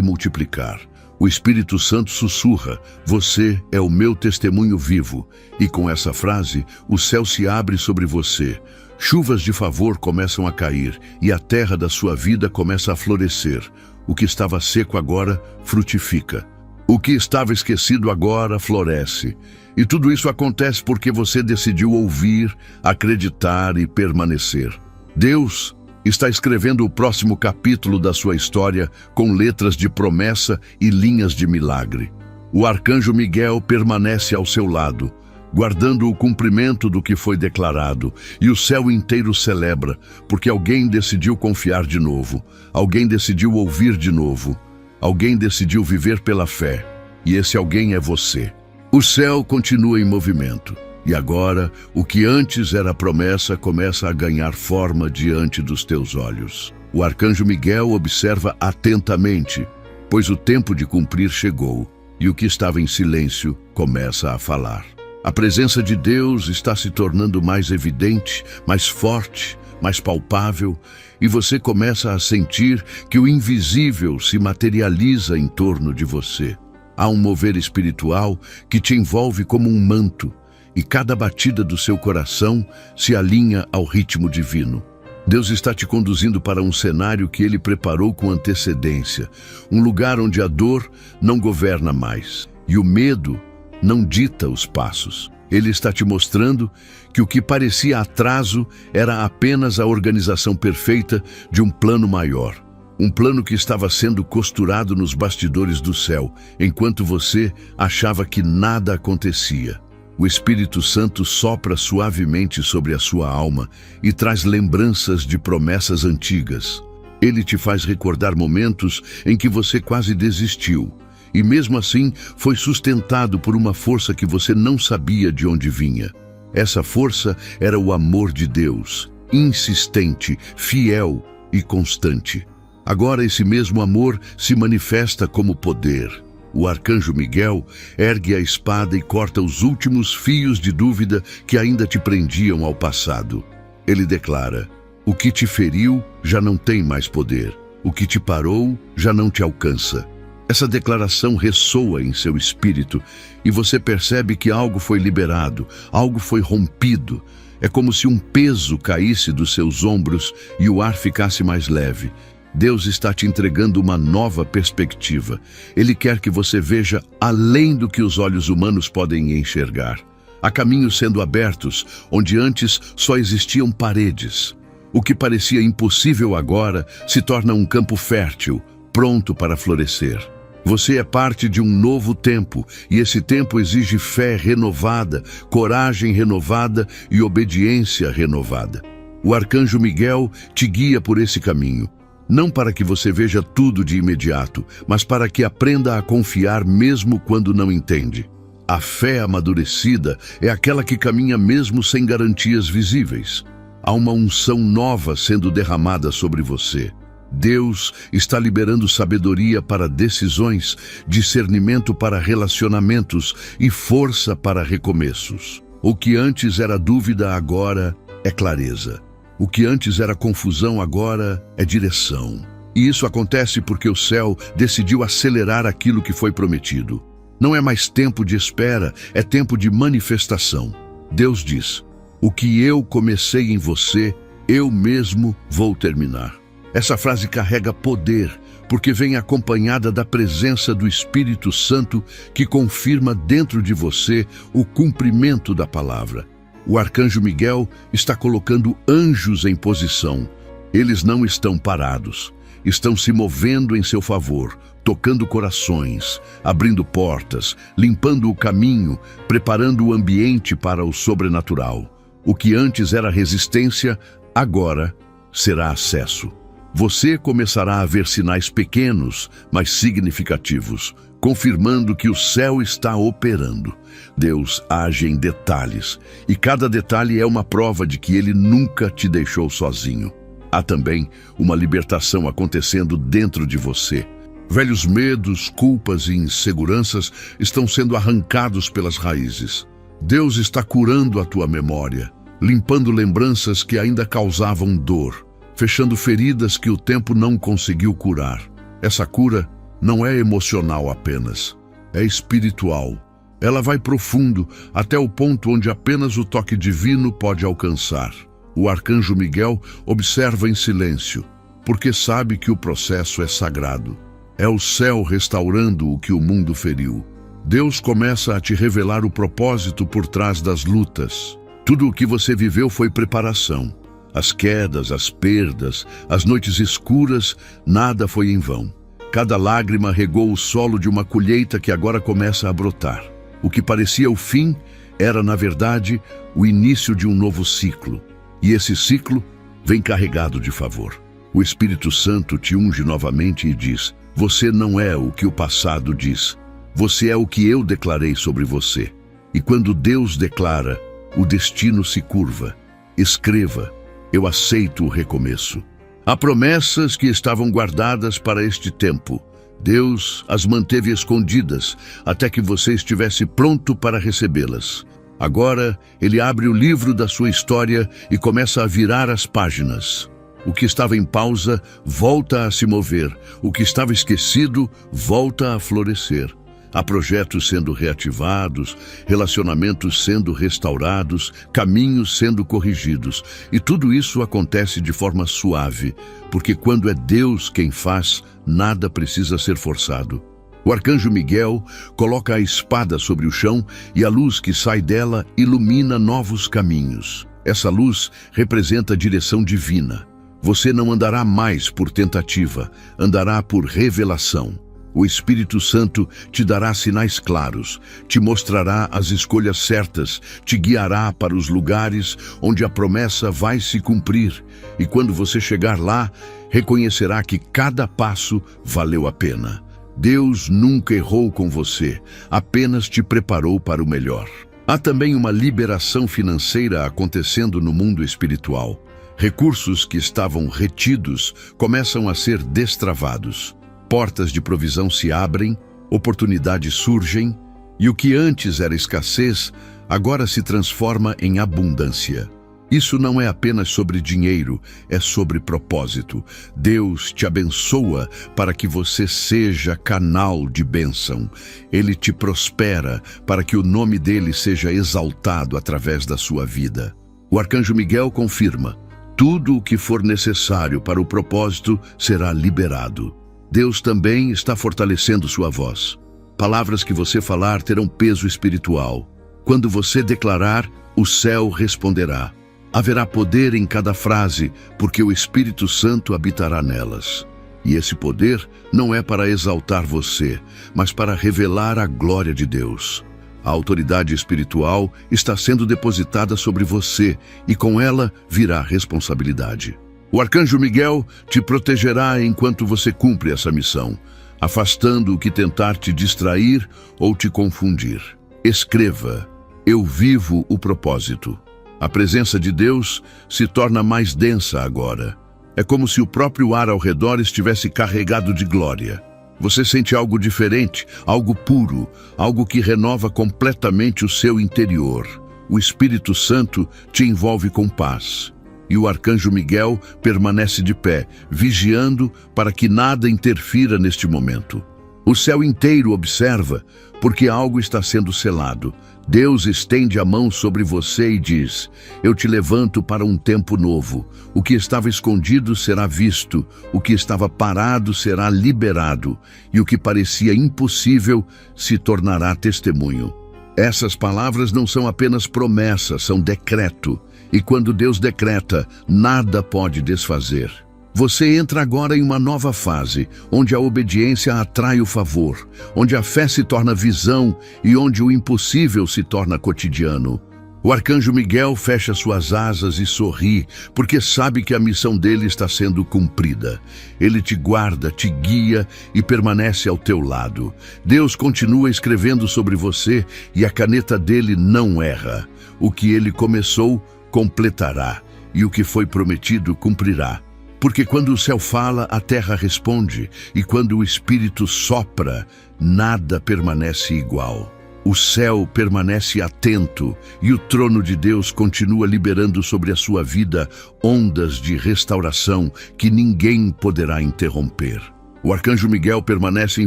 multiplicar. O Espírito Santo sussurra: você é o meu testemunho vivo. E com essa frase, o céu se abre sobre você. Chuvas de favor começam a cair e a terra da sua vida começa a florescer. O que estava seco agora frutifica. O que estava esquecido agora floresce. E tudo isso acontece porque você decidiu ouvir, acreditar e permanecer. Deus está escrevendo o próximo capítulo da sua história com letras de promessa e linhas de milagre. O arcanjo Miguel permanece ao seu lado, guardando o cumprimento do que foi declarado, e o céu inteiro celebra, porque alguém decidiu confiar de novo, alguém decidiu ouvir de novo, alguém decidiu viver pela fé, e esse alguém é você. O céu continua em movimento, e agora o que antes era promessa começa a ganhar forma diante dos teus olhos. O arcanjo Miguel observa atentamente, pois o tempo de cumprir chegou, e o que estava em silêncio começa a falar. A presença de Deus está se tornando mais evidente, mais forte, mais palpável, e você começa a sentir que o invisível se materializa em torno de você. Há um mover espiritual que te envolve como um manto, e cada batida do seu coração se alinha ao ritmo divino. Deus está te conduzindo para um cenário que Ele preparou com antecedência, um lugar onde a dor não governa mais e o medo não dita os passos. Ele está te mostrando que o que parecia atraso era apenas a organização perfeita de um plano maior. Um plano que estava sendo costurado nos bastidores do céu, enquanto você achava que nada acontecia. O Espírito Santo sopra suavemente sobre a sua alma e traz lembranças de promessas antigas. Ele te faz recordar momentos em que você quase desistiu, e mesmo assim foi sustentado por uma força que você não sabia de onde vinha. Essa força era o amor de Deus, insistente, fiel e constante. Agora esse mesmo amor se manifesta como poder. O arcanjo Miguel ergue a espada e corta os últimos fios de dúvida que ainda te prendiam ao passado. Ele declara: o que te feriu já não tem mais poder. O que te parou já não te alcança. Essa declaração ressoa em seu espírito e você percebe que algo foi liberado, algo foi rompido. É como se um peso caísse dos seus ombros e o ar ficasse mais leve. Deus está te entregando uma nova perspectiva. Ele quer que você veja além do que os olhos humanos podem enxergar. Há caminhos sendo abertos, onde antes só existiam paredes. O que parecia impossível agora se torna um campo fértil, pronto para florescer. Você é parte de um novo tempo, e esse tempo exige fé renovada, coragem renovada e obediência renovada. O arcanjo Miguel te guia por esse caminho. Não para que você veja tudo de imediato, mas para que aprenda a confiar mesmo quando não entende. A fé amadurecida é aquela que caminha mesmo sem garantias visíveis. Há uma unção nova sendo derramada sobre você. Deus está liberando sabedoria para decisões, discernimento para relacionamentos e força para recomeços. O que antes era dúvida agora é clareza. O que antes era confusão agora é direção. E isso acontece porque o céu decidiu acelerar aquilo que foi prometido. Não é mais tempo de espera, é tempo de manifestação. Deus diz: o que eu comecei em você, eu mesmo vou terminar. Essa frase carrega poder, porque vem acompanhada da presença do Espírito Santo que confirma dentro de você o cumprimento da palavra. O arcanjo Miguel está colocando anjos em posição. Eles não estão parados. Estão se movendo em seu favor, tocando corações, abrindo portas, limpando o caminho, preparando o ambiente para o sobrenatural. O que antes era resistência, agora será acesso. Você começará a ver sinais pequenos, mas significativos, confirmando que o céu está operando. Deus age em detalhes, e cada detalhe é uma prova de que Ele nunca te deixou sozinho. Há também uma libertação acontecendo dentro de você. Velhos medos, culpas e inseguranças estão sendo arrancados pelas raízes. Deus está curando a tua memória, limpando lembranças que ainda causavam dor, fechando feridas que o tempo não conseguiu curar. Essa cura não é emocional apenas, é espiritual. Ela vai profundo, até o ponto onde apenas o toque divino pode alcançar. O arcanjo Miguel observa em silêncio, porque sabe que o processo é sagrado. É o céu restaurando o que o mundo feriu. Deus começa a te revelar o propósito por trás das lutas. Tudo o que você viveu foi preparação. As quedas, as perdas, as noites escuras, nada foi em vão. Cada lágrima regou o solo de uma colheita que agora começa a brotar. O que parecia o fim era, na verdade, o início de um novo ciclo. E esse ciclo vem carregado de favor. O Espírito Santo te unge novamente e diz: você não é o que o passado diz. Você é o que eu declarei sobre você. E quando Deus declara, o destino se curva. Escreva: eu aceito o recomeço. Há promessas que estavam guardadas para este tempo. Deus as manteve escondidas até que você estivesse pronto para recebê-las. Agora, Ele abre o livro da sua história e começa a virar as páginas. O que estava em pausa volta a se mover. O que estava esquecido volta a florescer. Há projetos sendo reativados, relacionamentos sendo restaurados, caminhos sendo corrigidos. E tudo isso acontece de forma suave, porque quando é Deus quem faz, nada precisa ser forçado. O arcanjo Miguel coloca a espada sobre o chão e a luz que sai dela ilumina novos caminhos. Essa luz representa a direção divina. Você não andará mais por tentativa, andará por revelação. O Espírito Santo te dará sinais claros, te mostrará as escolhas certas, te guiará para os lugares onde a promessa vai se cumprir. E quando você chegar lá, reconhecerá que cada passo valeu a pena. Deus nunca errou com você, apenas te preparou para o melhor. Há também uma liberação financeira acontecendo no mundo espiritual. Recursos que estavam retidos começam a ser destravados. Portas de provisão se abrem, oportunidades surgem, e o que antes era escassez, agora se transforma em abundância. Isso não é apenas sobre dinheiro, é sobre propósito. Deus te abençoa para que você seja canal de bênção. Ele te prospera para que o nome dele seja exaltado através da sua vida. O arcanjo Miguel confirma: tudo o que for necessário para o propósito será liberado. Deus também está fortalecendo sua voz. Palavras que você falar terão peso espiritual. Quando você declarar, o céu responderá. Haverá poder em cada frase, porque o Espírito Santo habitará nelas. E esse poder não é para exaltar você, mas para revelar a glória de Deus. A autoridade espiritual está sendo depositada sobre você e com ela virá responsabilidade. O arcanjo Miguel te protegerá enquanto você cumpre essa missão, afastando o que tentar te distrair ou te confundir. Escreva: eu vivo o propósito. A presença de Deus se torna mais densa agora. É como se o próprio ar ao redor estivesse carregado de glória. Você sente algo diferente, algo puro, algo que renova completamente o seu interior. O Espírito Santo te envolve com paz. E o arcanjo Miguel permanece de pé, vigiando para que nada interfira neste momento. O céu inteiro observa, porque algo está sendo selado. Deus estende a mão sobre você e diz: eu te levanto para um tempo novo. O que estava escondido será visto, o que estava parado será liberado, e o que parecia impossível se tornará testemunho. Essas palavras não são apenas promessas, são decreto. E quando Deus decreta, nada pode desfazer. Você entra agora em uma nova fase, onde a obediência atrai o favor, onde a fé se torna visão e onde o impossível se torna cotidiano. O arcanjo Miguel fecha suas asas e sorri, porque sabe que a missão dele está sendo cumprida. Ele te guarda, te guia e permanece ao teu lado. Deus continua escrevendo sobre você e a caneta dele não erra. O que ele começou, completará, e o que foi prometido, cumprirá. Porque quando o céu fala, a terra responde, e quando o Espírito sopra, nada permanece igual. O céu permanece atento, e o trono de Deus continua liberando sobre a sua vida ondas de restauração que ninguém poderá interromper. O arcanjo Miguel permanece em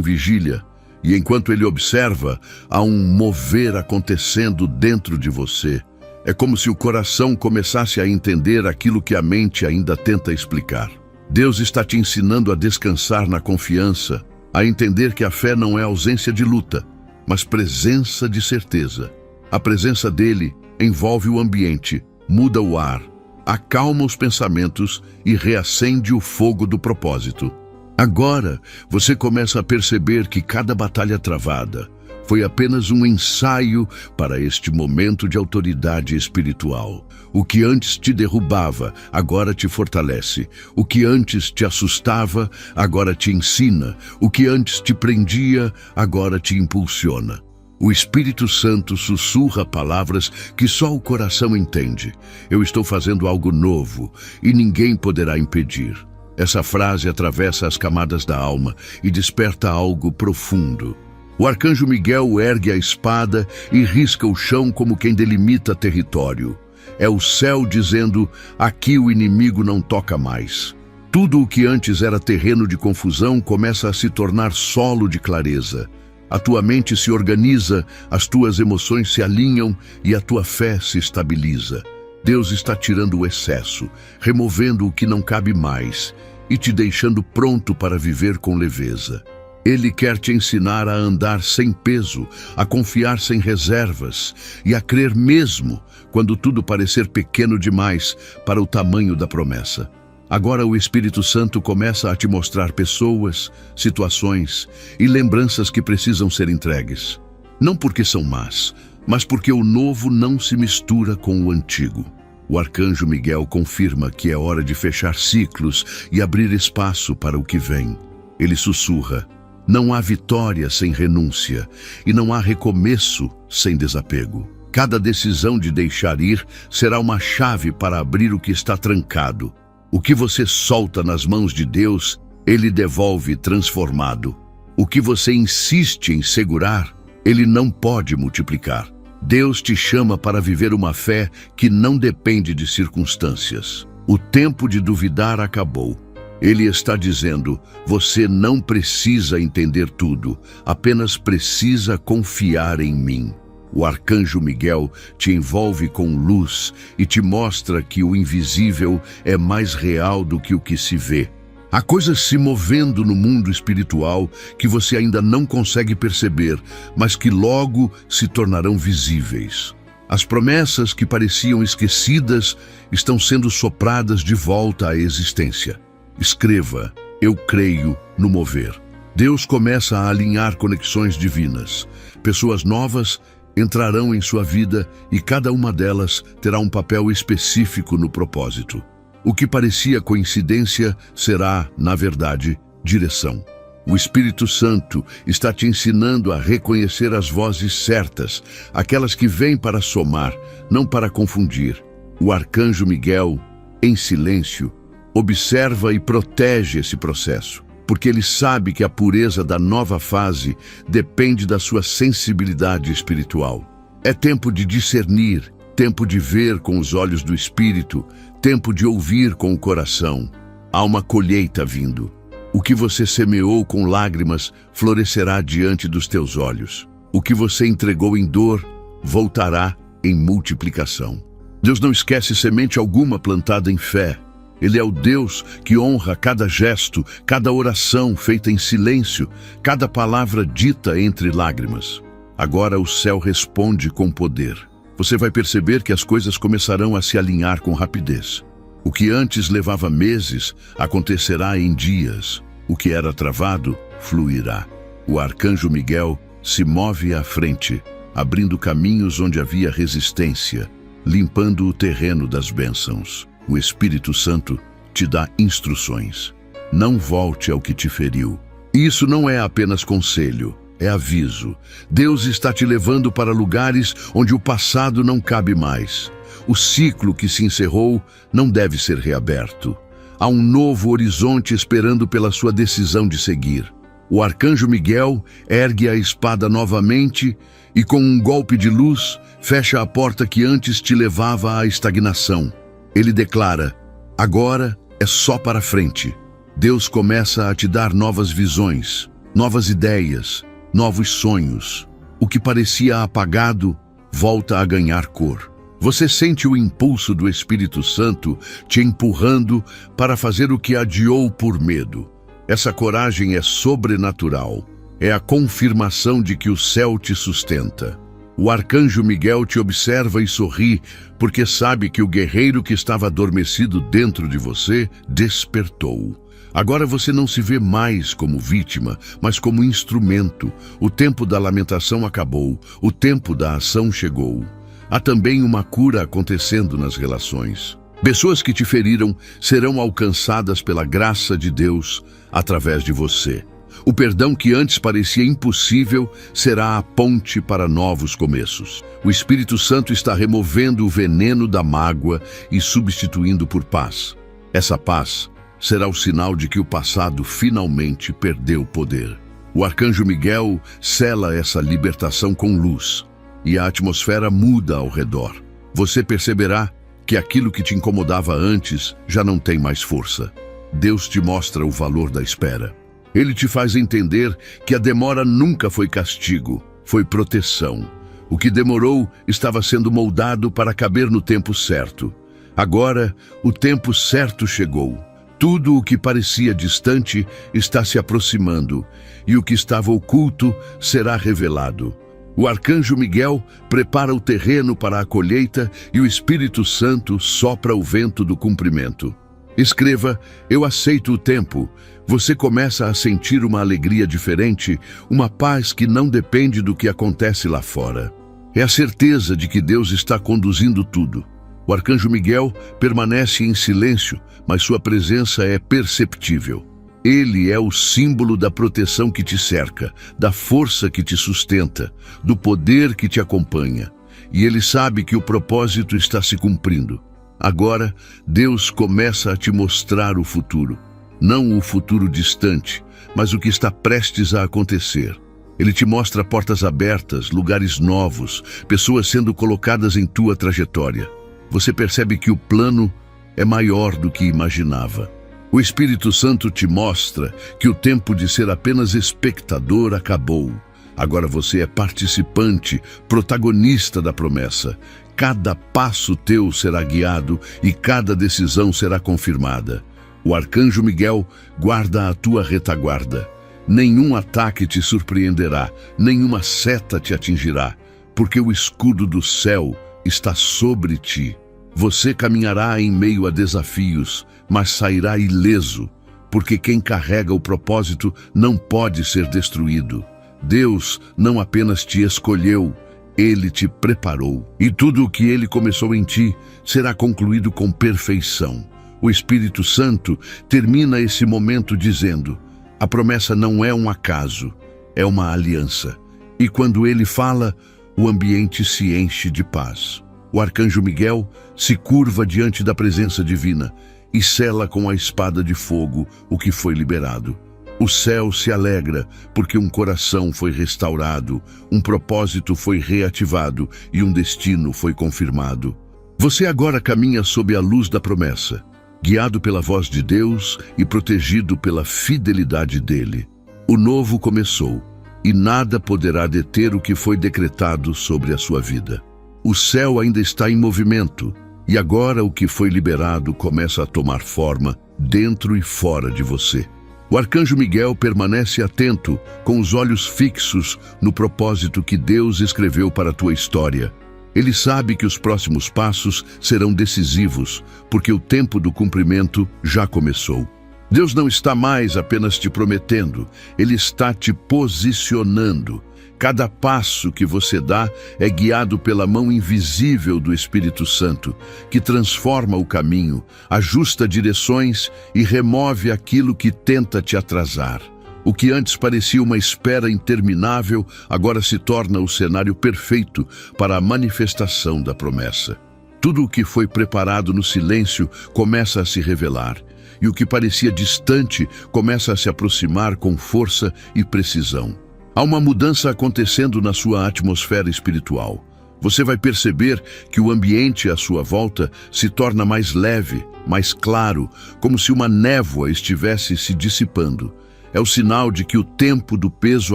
vigília, e enquanto ele observa, há um mover acontecendo dentro de você. É como se o coração começasse a entender aquilo que a mente ainda tenta explicar. Deus está te ensinando a descansar na confiança, a entender que a fé não é ausência de luta, mas presença de certeza. A presença dele envolve o ambiente, muda o ar, acalma os pensamentos e reacende o fogo do propósito. Agora, você começa a perceber que cada batalha travada foi apenas um ensaio para este momento de autoridade espiritual. O que antes te derrubava, agora te fortalece. O que antes te assustava, agora te ensina. O que antes te prendia, agora te impulsiona. O Espírito Santo sussurra palavras que só o coração entende. Eu estou fazendo algo novo e ninguém poderá impedir. Essa frase atravessa as camadas da alma e desperta algo profundo. O arcanjo Miguel ergue a espada e risca o chão como quem delimita território. É o céu dizendo: aqui o inimigo não toca mais. Tudo o que antes era terreno de confusão começa a se tornar solo de clareza. A tua mente se organiza, as tuas emoções se alinham e a tua fé se estabiliza. Deus está tirando o excesso, removendo o que não cabe mais e te deixando pronto para viver com leveza. Ele quer te ensinar a andar sem peso, a confiar sem reservas e a crer mesmo quando tudo parecer pequeno demais para o tamanho da promessa. Agora o Espírito Santo começa a te mostrar pessoas, situações e lembranças que precisam ser entregues. Não porque são más, mas porque o novo não se mistura com o antigo. O arcanjo Miguel confirma que é hora de fechar ciclos e abrir espaço para o que vem. Ele sussurra: não há vitória sem renúncia e não há recomeço sem desapego. Cada decisão de deixar ir será uma chave para abrir o que está trancado. O que você solta nas mãos de Deus, Ele devolve transformado. O que você insiste em segurar, Ele não pode multiplicar. Deus te chama para viver uma fé que não depende de circunstâncias. O tempo de duvidar acabou. Ele está dizendo: você não precisa entender tudo, apenas precisa confiar em mim. O arcanjo Miguel te envolve com luz e te mostra que o invisível é mais real do que o que se vê. Há coisas se movendo no mundo espiritual que você ainda não consegue perceber, mas que logo se tornarão visíveis. As promessas que pareciam esquecidas estão sendo sopradas de volta à existência. Escreva: eu creio no mover. Deus começa a alinhar conexões divinas. Pessoas novas entrarão em sua vida e cada uma delas terá um papel específico no propósito. O que parecia coincidência será, na verdade, direção. O Espírito Santo está te ensinando a reconhecer as vozes certas, aquelas que vêm para somar, não para confundir. O arcanjo Miguel, em silêncio, observa e protege esse processo, porque ele sabe que a pureza da nova fase depende da sua sensibilidade espiritual. É tempo de discernir, tempo de ver com os olhos do Espírito, tempo de ouvir com o coração. Há uma colheita vindo. O que você semeou com lágrimas florescerá diante dos teus olhos. O que você entregou em dor voltará em multiplicação. Deus não esquece semente alguma plantada em fé. Ele é o Deus que honra cada gesto, cada oração feita em silêncio, cada palavra dita entre lágrimas. Agora o céu responde com poder. Você vai perceber que as coisas começarão a se alinhar com rapidez. O que antes levava meses acontecerá em dias. O que era travado fluirá. O arcanjo Miguel se move à frente, abrindo caminhos onde havia resistência, limpando o terreno das bênçãos. O Espírito Santo te dá instruções. Não volte ao que te feriu. Isso não é apenas conselho, é aviso. Deus está te levando para lugares onde o passado não cabe mais. O ciclo que se encerrou não deve ser reaberto. Há um novo horizonte esperando pela sua decisão de seguir. O arcanjo Miguel ergue a espada novamente e, com um golpe de luz, fecha a porta que antes te levava à estagnação. Ele declara: agora é só para frente. Deus começa a te dar novas visões, novas ideias, novos sonhos. O que parecia apagado volta a ganhar cor. Você sente o impulso do Espírito Santo te empurrando para fazer o que adiou por medo. Essa coragem é sobrenatural. É a confirmação de que o céu te sustenta. O arcanjo Miguel te observa e sorri, porque sabe que o guerreiro que estava adormecido dentro de você despertou. Agora você não se vê mais como vítima, mas como instrumento. O tempo da lamentação acabou, o tempo da ação chegou. Há também uma cura acontecendo nas relações. Pessoas que te feriram serão alcançadas pela graça de Deus através de você. O perdão que antes parecia impossível será a ponte para novos começos. O Espírito Santo está removendo o veneno da mágoa e substituindo por paz. Essa paz será o sinal de que o passado finalmente perdeu poder. O arcanjo Miguel sela essa libertação com luz e a atmosfera muda ao redor. Você perceberá que aquilo que te incomodava antes já não tem mais força. Deus te mostra o valor da espera. Ele te faz entender que a demora nunca foi castigo, foi proteção. O que demorou estava sendo moldado para caber no tempo certo. Agora, o tempo certo chegou. Tudo o que parecia distante está se aproximando, e o que estava oculto será revelado. O arcanjo Miguel prepara o terreno para a colheita e o Espírito Santo sopra o vento do cumprimento. Escreva: eu aceito o tempo. Você começa a sentir uma alegria diferente, uma paz que não depende do que acontece lá fora. É a certeza de que Deus está conduzindo tudo. O arcanjo Miguel permanece em silêncio, mas sua presença é perceptível. Ele é o símbolo da proteção que te cerca, da força que te sustenta, do poder que te acompanha. E ele sabe que o propósito está se cumprindo. Agora, Deus começa a te mostrar o futuro. Não o futuro distante, mas o que está prestes a acontecer. Ele te mostra portas abertas, lugares novos, pessoas sendo colocadas em tua trajetória. Você percebe que o plano é maior do que imaginava. O Espírito Santo te mostra que o tempo de ser apenas espectador acabou. Agora você é participante, protagonista da promessa. Cada passo teu será guiado e cada decisão será confirmada. O arcanjo Miguel guarda a tua retaguarda. Nenhum ataque te surpreenderá, nenhuma seta te atingirá, porque o escudo do céu está sobre ti. Você caminhará em meio a desafios, mas sairá ileso, porque quem carrega o propósito não pode ser destruído. Deus não apenas te escolheu, Ele te preparou. E tudo o que Ele começou em ti será concluído com perfeição. O Espírito Santo termina esse momento dizendo: a promessa não é um acaso, é uma aliança. E quando Ele fala, o ambiente se enche de paz. O arcanjo Miguel se curva diante da presença divina e sela com a espada de fogo o que foi liberado. O céu se alegra porque um coração foi restaurado, um propósito foi reativado e um destino foi confirmado. Você agora caminha sob a luz da promessa, guiado pela voz de Deus e protegido pela fidelidade dele. O novo começou e nada poderá deter o que foi decretado sobre a sua vida. O céu ainda está em movimento e agora o que foi liberado começa a tomar forma dentro e fora de você. O arcanjo Miguel permanece atento, com os olhos fixos no propósito que Deus escreveu para a tua história. Ele sabe que os próximos passos serão decisivos, porque o tempo do cumprimento já começou. Deus não está mais apenas te prometendo, Ele está te posicionando. Cada passo que você dá é guiado pela mão invisível do Espírito Santo, que transforma o caminho, ajusta direções e remove aquilo que tenta te atrasar. O que antes parecia uma espera interminável, agora se torna o cenário perfeito para a manifestação da promessa. Tudo o que foi preparado no silêncio começa a se revelar, e o que parecia distante começa a se aproximar com força e precisão. Há uma mudança acontecendo na sua atmosfera espiritual. Você vai perceber que o ambiente à sua volta se torna mais leve, mais claro, como se uma névoa estivesse se dissipando. É o sinal de que o tempo do peso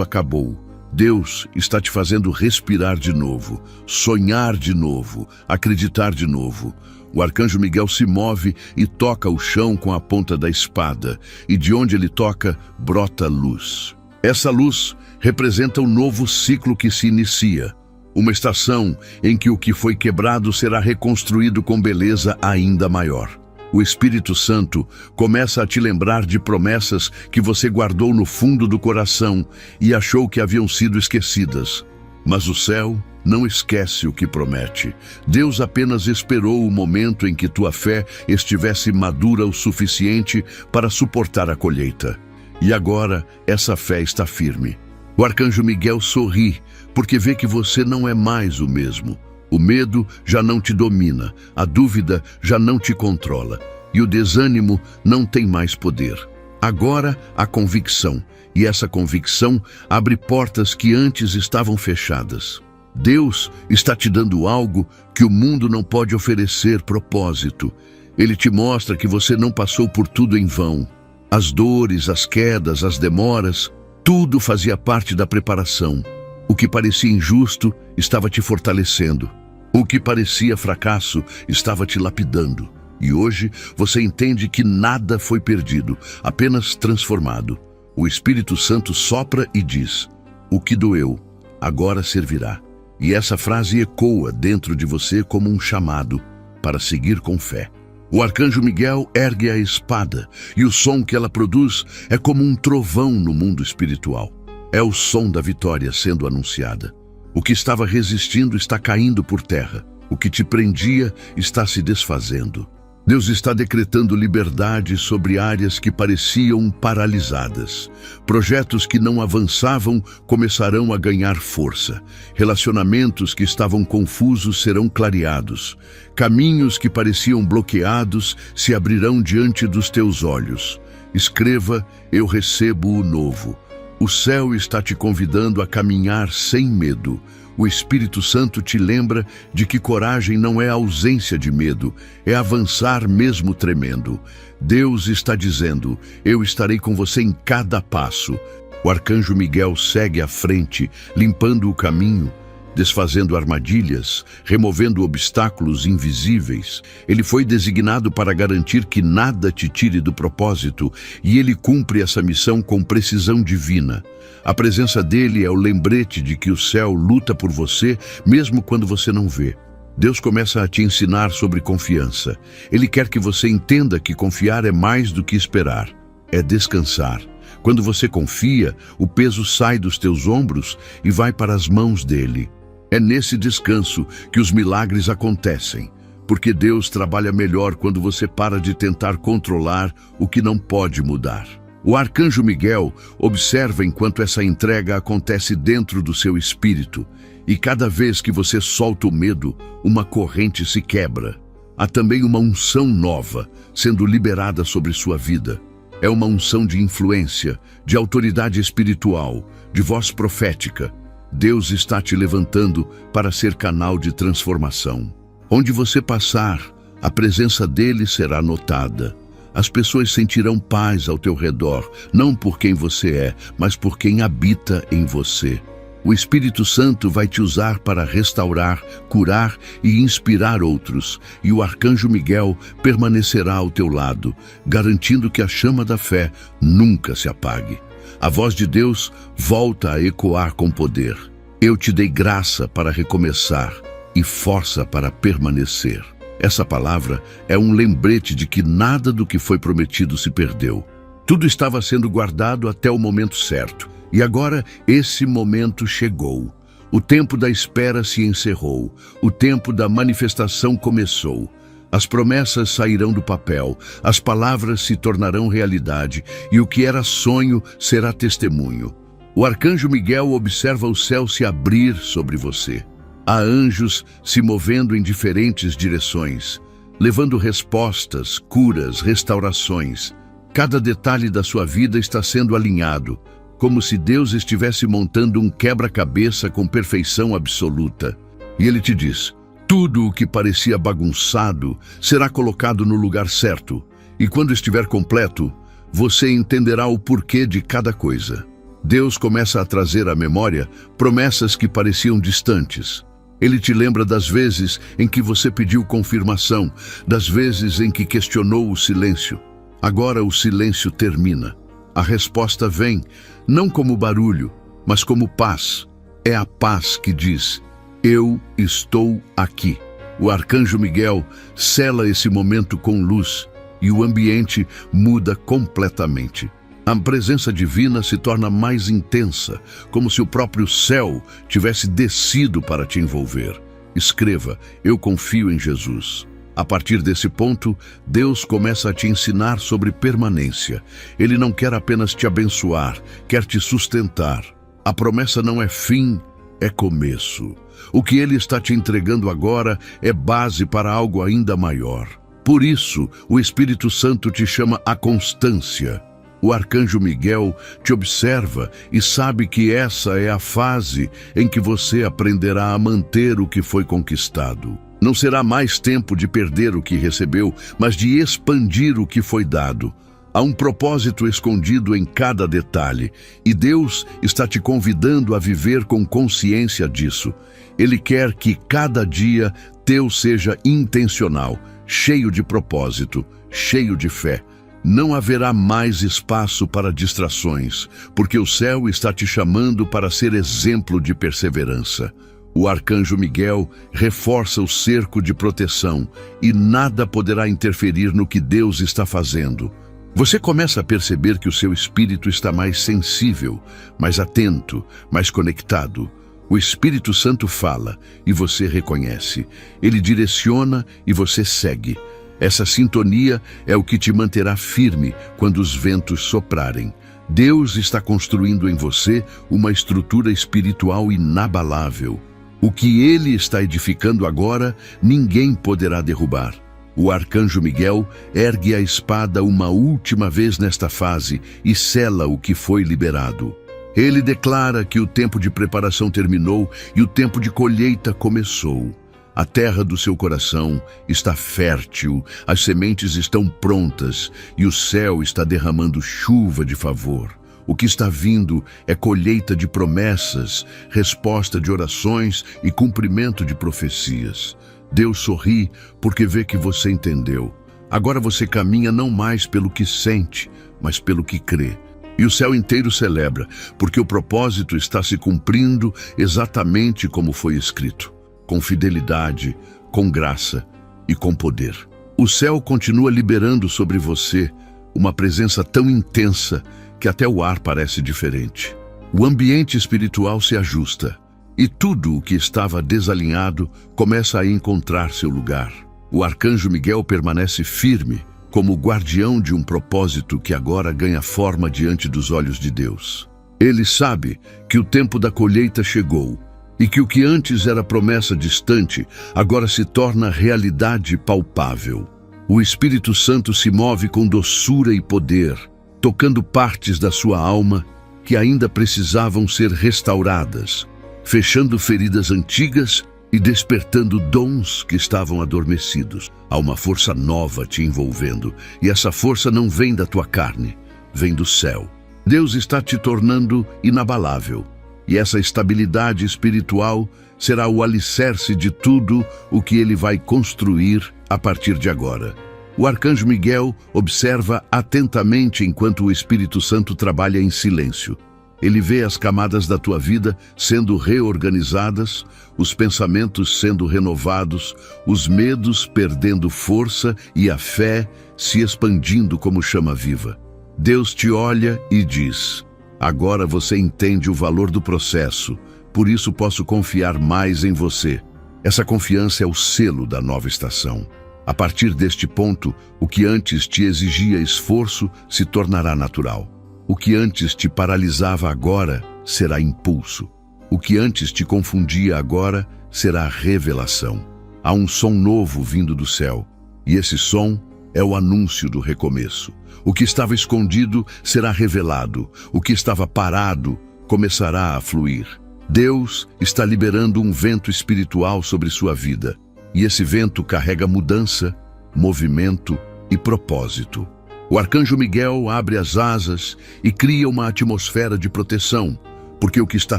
acabou. Deus está te fazendo respirar de novo, sonhar de novo, acreditar de novo. O arcanjo Miguel se move e toca o chão com a ponta da espada, e de onde ele toca, brota luz. Essa luz representa um novo ciclo que se inicia, uma estação em que o que foi quebrado será reconstruído com beleza ainda maior. O Espírito Santo começa a te lembrar de promessas que você guardou no fundo do coração e achou que haviam sido esquecidas. Mas o céu não esquece o que promete. Deus apenas esperou o momento em que tua fé estivesse madura o suficiente para suportar a colheita. E agora essa fé está firme. O arcanjo Miguel sorri, porque vê que você não é mais o mesmo. O medo já não te domina, a dúvida já não te controla, e o desânimo não tem mais poder. Agora há convicção, e essa convicção abre portas que antes estavam fechadas. Deus está te dando algo que o mundo não pode oferecer: propósito. Ele te mostra que você não passou por tudo em vão. As dores, as quedas, as demoras, tudo fazia parte da preparação. O que parecia injusto estava te fortalecendo. O que parecia fracasso estava te lapidando. E hoje você entende que nada foi perdido, apenas transformado. O Espírito Santo sopra e diz: o que doeu, agora servirá. E essa frase ecoa dentro de você como um chamado para seguir com fé. O arcanjo Miguel ergue a espada, e o som que ela produz é como um trovão no mundo espiritual. É o som da vitória sendo anunciada. O que estava resistindo está caindo por terra. O que te prendia está se desfazendo. Deus está decretando liberdade sobre áreas que pareciam paralisadas. Projetos que não avançavam começarão a ganhar força. Relacionamentos que estavam confusos serão clareados. Caminhos que pareciam bloqueados se abrirão diante dos teus olhos. Escreva: eu recebo o novo. O céu está te convidando a caminhar sem medo. O Espírito Santo te lembra de que coragem não é ausência de medo, é avançar mesmo tremendo. Deus está dizendo: eu estarei com você em cada passo. O arcanjo Miguel segue à frente, limpando o caminho, desfazendo armadilhas, removendo obstáculos invisíveis. Ele foi designado para garantir que nada te tire do propósito, e ele cumpre essa missão com precisão divina. A presença dele é o lembrete de que o céu luta por você, mesmo quando você não vê. Deus começa a te ensinar sobre confiança. Ele quer que você entenda que confiar é mais do que esperar, é descansar. Quando você confia, o peso sai dos teus ombros e vai para as mãos dele. É nesse descanso que os milagres acontecem, porque Deus trabalha melhor quando você para de tentar controlar o que não pode mudar. O arcanjo Miguel observa enquanto essa entrega acontece dentro do seu espírito, e cada vez que você solta o medo, uma corrente se quebra. Há também uma unção nova sendo liberada sobre sua vida. É uma unção de influência, de autoridade espiritual, de voz profética. Deus está te levantando para ser canal de transformação. Onde você passar, a presença dele será notada. As pessoas sentirão paz ao teu redor, não por quem você é, mas por quem habita em você. O Espírito Santo vai te usar para restaurar, curar e inspirar outros, e o arcanjo Miguel permanecerá ao teu lado, garantindo que a chama da fé nunca se apague. A voz de Deus volta a ecoar com poder. Eu te dei graça para recomeçar e força para permanecer. Essa palavra é um lembrete de que nada do que foi prometido se perdeu. Tudo estava sendo guardado até o momento certo. E agora esse momento chegou. O tempo da espera se encerrou. O tempo da manifestação começou. As promessas sairão do papel, as palavras se tornarão realidade, e o que era sonho será testemunho. O arcanjo Miguel observa o céu se abrir sobre você. Há anjos se movendo em diferentes direções, levando respostas, curas, restaurações. Cada detalhe da sua vida está sendo alinhado, como se Deus estivesse montando um quebra-cabeça com perfeição absoluta. E ele te diz: tudo o que parecia bagunçado será colocado no lugar certo, e quando estiver completo, você entenderá o porquê de cada coisa. Deus começa a trazer à memória promessas que pareciam distantes. Ele te lembra das vezes em que você pediu confirmação, das vezes em que questionou o silêncio. Agora o silêncio termina. A resposta vem, não como barulho, mas como paz. É a paz que diz: eu estou aqui. O arcanjo Miguel sela esse momento com luz e o ambiente muda completamente. A presença divina se torna mais intensa, como se o próprio céu tivesse descido para te envolver. Escreva: eu confio em Jesus. A partir desse ponto, Deus começa a te ensinar sobre permanência. Ele não quer apenas te abençoar, quer te sustentar. A promessa não é fim, é começo. O que Ele está te entregando agora é base para algo ainda maior. Por isso, o Espírito Santo te chama à constância. O arcanjo Miguel te observa e sabe que essa é a fase em que você aprenderá a manter o que foi conquistado. Não será mais tempo de perder o que recebeu, mas de expandir o que foi dado. Há um propósito escondido em cada detalhe, e Deus está te convidando a viver com consciência disso. Ele quer que cada dia teu seja intencional, cheio de propósito, cheio de fé. Não haverá mais espaço para distrações, porque o céu está te chamando para ser exemplo de perseverança. O arcanjo Miguel reforça o cerco de proteção e nada poderá interferir no que Deus está fazendo. Você começa a perceber que o seu espírito está mais sensível, mais atento, mais conectado. O Espírito Santo fala e você reconhece. Ele direciona e você segue. Essa sintonia é o que te manterá firme quando os ventos soprarem. Deus está construindo em você uma estrutura espiritual inabalável. O que Ele está edificando agora, ninguém poderá derrubar. O arcanjo Miguel ergue a espada uma última vez nesta fase e sela o que foi liberado. Ele declara que o tempo de preparação terminou e o tempo de colheita começou. A terra do seu coração está fértil, as sementes estão prontas e o céu está derramando chuva de favor. O que está vindo é colheita de promessas, resposta de orações e cumprimento de profecias. Deus sorri porque vê que você entendeu. Agora você caminha não mais pelo que sente, mas pelo que crê. E o céu inteiro celebra, porque o propósito está se cumprindo exatamente como foi escrito. Com fidelidade, com graça e com poder. O céu continua liberando sobre você uma presença tão intensa que até o ar parece diferente. O ambiente espiritual se ajusta. E tudo o que estava desalinhado começa a encontrar seu lugar. O arcanjo Miguel permanece firme, como guardião de um propósito que agora ganha forma diante dos olhos de Deus. Ele sabe que o tempo da colheita chegou e que o que antes era promessa distante agora se torna realidade palpável. O Espírito Santo se move com doçura e poder, tocando partes da sua alma que ainda precisavam ser restauradas, fechando feridas antigas e despertando dons que estavam adormecidos. Há uma força nova te envolvendo, e essa força não vem da tua carne, vem do céu. Deus está te tornando inabalável, e essa estabilidade espiritual será o alicerce de tudo o que Ele vai construir a partir de agora. O arcanjo Miguel observa atentamente enquanto o Espírito Santo trabalha em silêncio. Ele vê as camadas da tua vida sendo reorganizadas, os pensamentos sendo renovados, os medos perdendo força e a fé se expandindo como chama viva. Deus te olha e diz: agora você entende o valor do processo, por isso posso confiar mais em você. Essa confiança é o selo da nova estação. A partir deste ponto, o que antes te exigia esforço se tornará natural. O que antes te paralisava agora será impulso. O que antes te confundia agora será revelação. Há um som novo vindo do céu, e esse som é o anúncio do recomeço. O que estava escondido será revelado. O que estava parado começará a fluir. Deus está liberando um vento espiritual sobre sua vida, e esse vento carrega mudança, movimento e propósito. O arcanjo Miguel abre as asas e cria uma atmosfera de proteção, porque o que está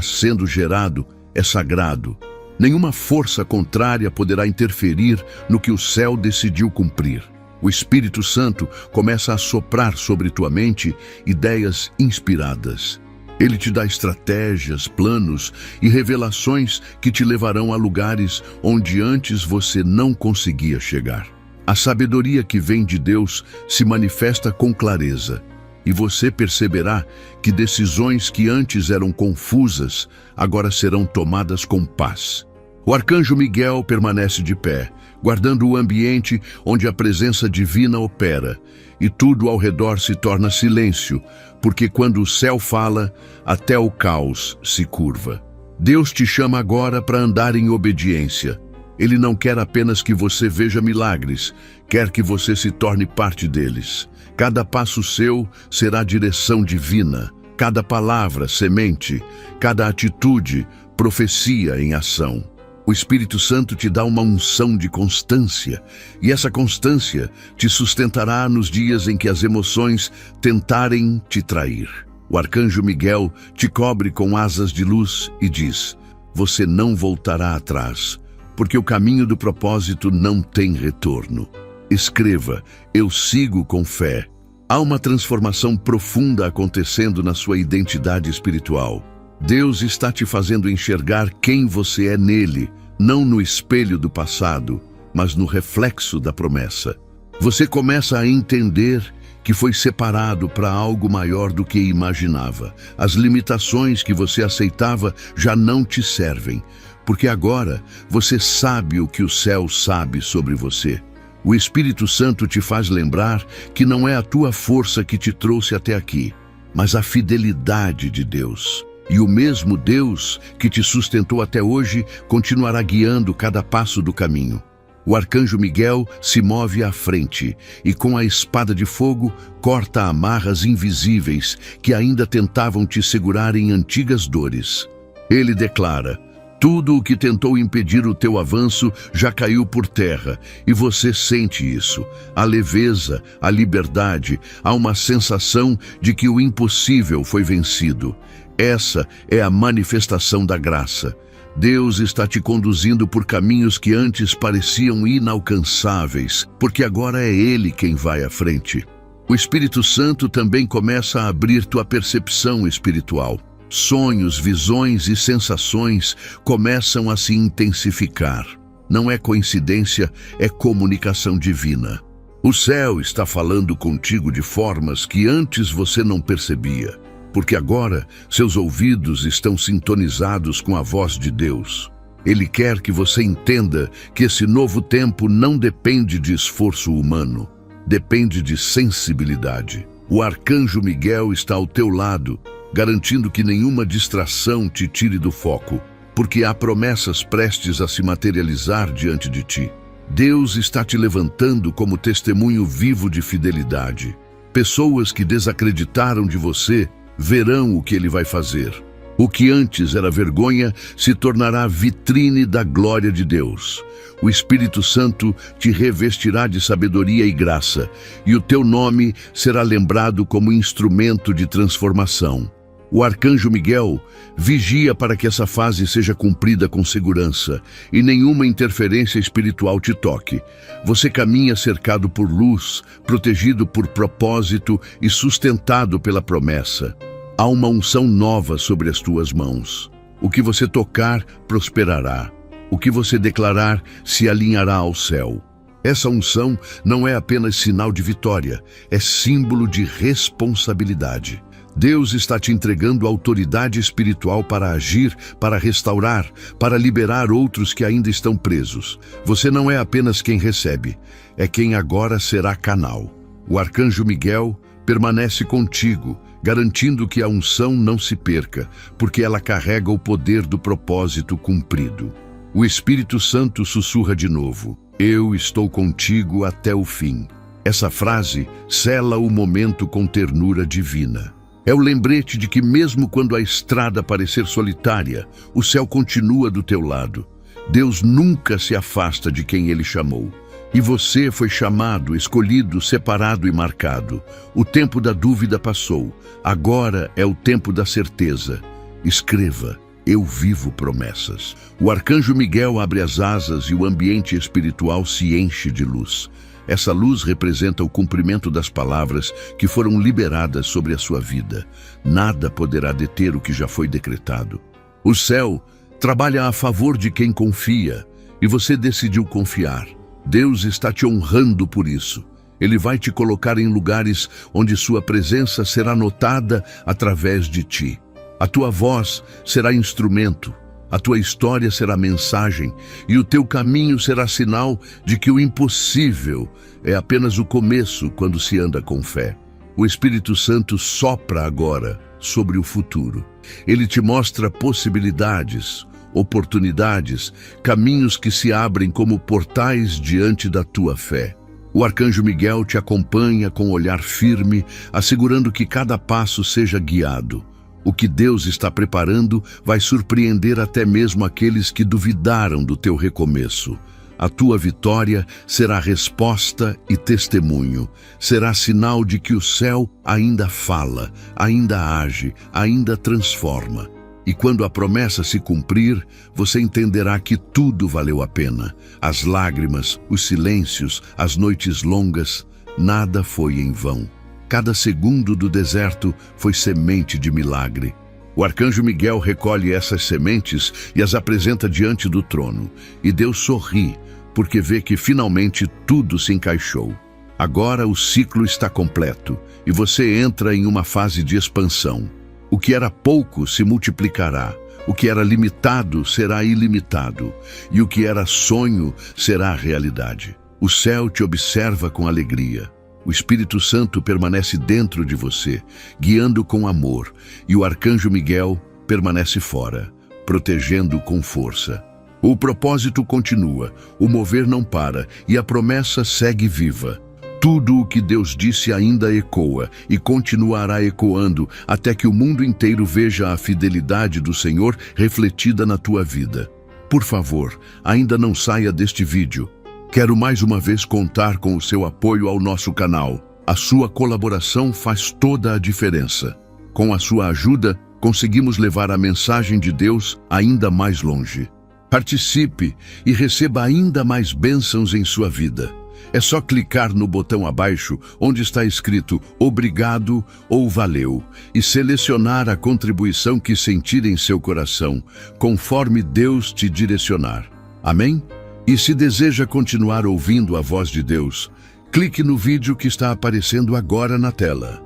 sendo gerado é sagrado. Nenhuma força contrária poderá interferir no que o céu decidiu cumprir. O Espírito Santo começa a soprar sobre tua mente ideias inspiradas. Ele te dá estratégias, planos e revelações que te levarão a lugares onde antes você não conseguia chegar. A sabedoria que vem de Deus se manifesta com clareza, e você perceberá que decisões que antes eram confusas agora serão tomadas com paz. O arcanjo Miguel permanece de pé, guardando o ambiente onde a presença divina opera, e tudo ao redor se torna silêncio, porque quando o céu fala, até o caos se curva. Deus te chama agora para andar em obediência. Ele não quer apenas que você veja milagres, quer que você se torne parte deles. Cada passo seu será direção divina, cada palavra, semente, cada atitude, profecia em ação. O Espírito Santo te dá uma unção de constância, e essa constância te sustentará nos dias em que as emoções tentarem te trair. O arcanjo Miguel te cobre com asas de luz e diz: você não voltará atrás, porque o caminho do propósito não tem retorno. Escreva: eu sigo com fé. Há uma transformação profunda acontecendo na sua identidade espiritual. Deus está te fazendo enxergar quem você é nele, não no espelho do passado, mas no reflexo da promessa. Você começa a entender que foi separado para algo maior do que imaginava. As limitações que você aceitava já não te servem, porque agora você sabe o que o céu sabe sobre você. O Espírito Santo te faz lembrar que não é a tua força que te trouxe até aqui, mas a fidelidade de Deus. E o mesmo Deus que te sustentou até hoje continuará guiando cada passo do caminho. O arcanjo Miguel se move à frente e com a espada de fogo corta amarras invisíveis que ainda tentavam te segurar em antigas dores. Ele declara: tudo o que tentou impedir o teu avanço já caiu por terra, e você sente isso. A leveza, a liberdade, há uma sensação de que o impossível foi vencido. Essa é a manifestação da graça. Deus está te conduzindo por caminhos que antes pareciam inalcançáveis, porque agora é Ele quem vai à frente. O Espírito Santo também começa a abrir tua percepção espiritual. Sonhos, visões e sensações começam a se intensificar. Não é coincidência, é comunicação divina. O céu está falando contigo de formas que antes você não percebia, porque agora seus ouvidos estão sintonizados com a voz de Deus. Ele quer que você entenda que esse novo tempo não depende de esforço humano, depende de sensibilidade. O arcanjo Miguel está ao teu lado, garantindo que nenhuma distração te tire do foco, porque há promessas prestes a se materializar diante de ti. Deus está te levantando como testemunho vivo de fidelidade. Pessoas que desacreditaram de você verão o que Ele vai fazer. O que antes era vergonha se tornará vitrine da glória de Deus. O Espírito Santo te revestirá de sabedoria e graça, e o teu nome será lembrado como instrumento de transformação. O arcanjo Miguel vigia para que essa fase seja cumprida com segurança e nenhuma interferência espiritual te toque. Você caminha cercado por luz, protegido por propósito e sustentado pela promessa. Há uma unção nova sobre as tuas mãos. O que você tocar, prosperará. O que você declarar, se alinhará ao céu. Essa unção não é apenas sinal de vitória, é símbolo de responsabilidade. Deus está te entregando autoridade espiritual para agir, para restaurar, para liberar outros que ainda estão presos. Você não é apenas quem recebe, é quem agora será canal. O arcanjo Miguel permanece contigo, garantindo que a unção não se perca, porque ela carrega o poder do propósito cumprido. O Espírito Santo sussurra de novo: eu estou contigo até o fim. Essa frase sela o momento com ternura divina. É o lembrete de que mesmo quando a estrada parecer solitária, o céu continua do teu lado. Deus nunca se afasta de quem Ele chamou. E você foi chamado, escolhido, separado e marcado. O tempo da dúvida passou. Agora é o tempo da certeza. Escreva: eu vivo promessas. O arcanjo Miguel abre as asas e o ambiente espiritual se enche de luz. Essa luz representa o cumprimento das palavras que foram liberadas sobre a sua vida. Nada poderá deter o que já foi decretado. O céu trabalha a favor de quem confia, e você decidiu confiar. Deus está te honrando por isso. Ele vai te colocar em lugares onde sua presença será notada através de ti. A tua voz será instrumento, a tua história será mensagem, e o teu caminho será sinal de que o impossível é apenas o começo quando se anda com fé. O Espírito Santo sopra agora sobre o futuro. Ele te mostra possibilidades, oportunidades, caminhos que se abrem como portais diante da tua fé. O arcanjo Miguel te acompanha com olhar firme, assegurando que cada passo seja guiado. O que Deus está preparando vai surpreender até mesmo aqueles que duvidaram do teu recomeço. A tua vitória será resposta e testemunho. Será sinal de que o céu ainda fala, ainda age, ainda transforma. E quando a promessa se cumprir, você entenderá que tudo valeu a pena. As lágrimas, os silêncios, as noites longas, nada foi em vão. Cada segundo do deserto foi semente de milagre. O arcanjo Miguel recolhe essas sementes e as apresenta diante do trono. E Deus sorri, porque vê que finalmente tudo se encaixou. Agora o ciclo está completo e você entra em uma fase de expansão. O que era pouco se multiplicará, o que era limitado será ilimitado, e o que era sonho será realidade. O céu te observa com alegria. O Espírito Santo permanece dentro de você, guiando com amor, e o arcanjo Miguel permanece fora, protegendo com força. O propósito continua, o mover não para, e a promessa segue viva. Tudo o que Deus disse ainda ecoa e continuará ecoando até que o mundo inteiro veja a fidelidade do Senhor refletida na tua vida. Por favor, ainda não saia deste vídeo. Quero mais uma vez contar com o seu apoio ao nosso canal. A sua colaboração faz toda a diferença. Com a sua ajuda, conseguimos levar a mensagem de Deus ainda mais longe. Participe e receba ainda mais bênçãos em sua vida. É só clicar no botão abaixo, onde está escrito Obrigado ou Valeu, e selecionar a contribuição que sentir em seu coração, conforme Deus te direcionar. Amém? E se deseja continuar ouvindo a voz de Deus, clique no vídeo que está aparecendo agora na tela.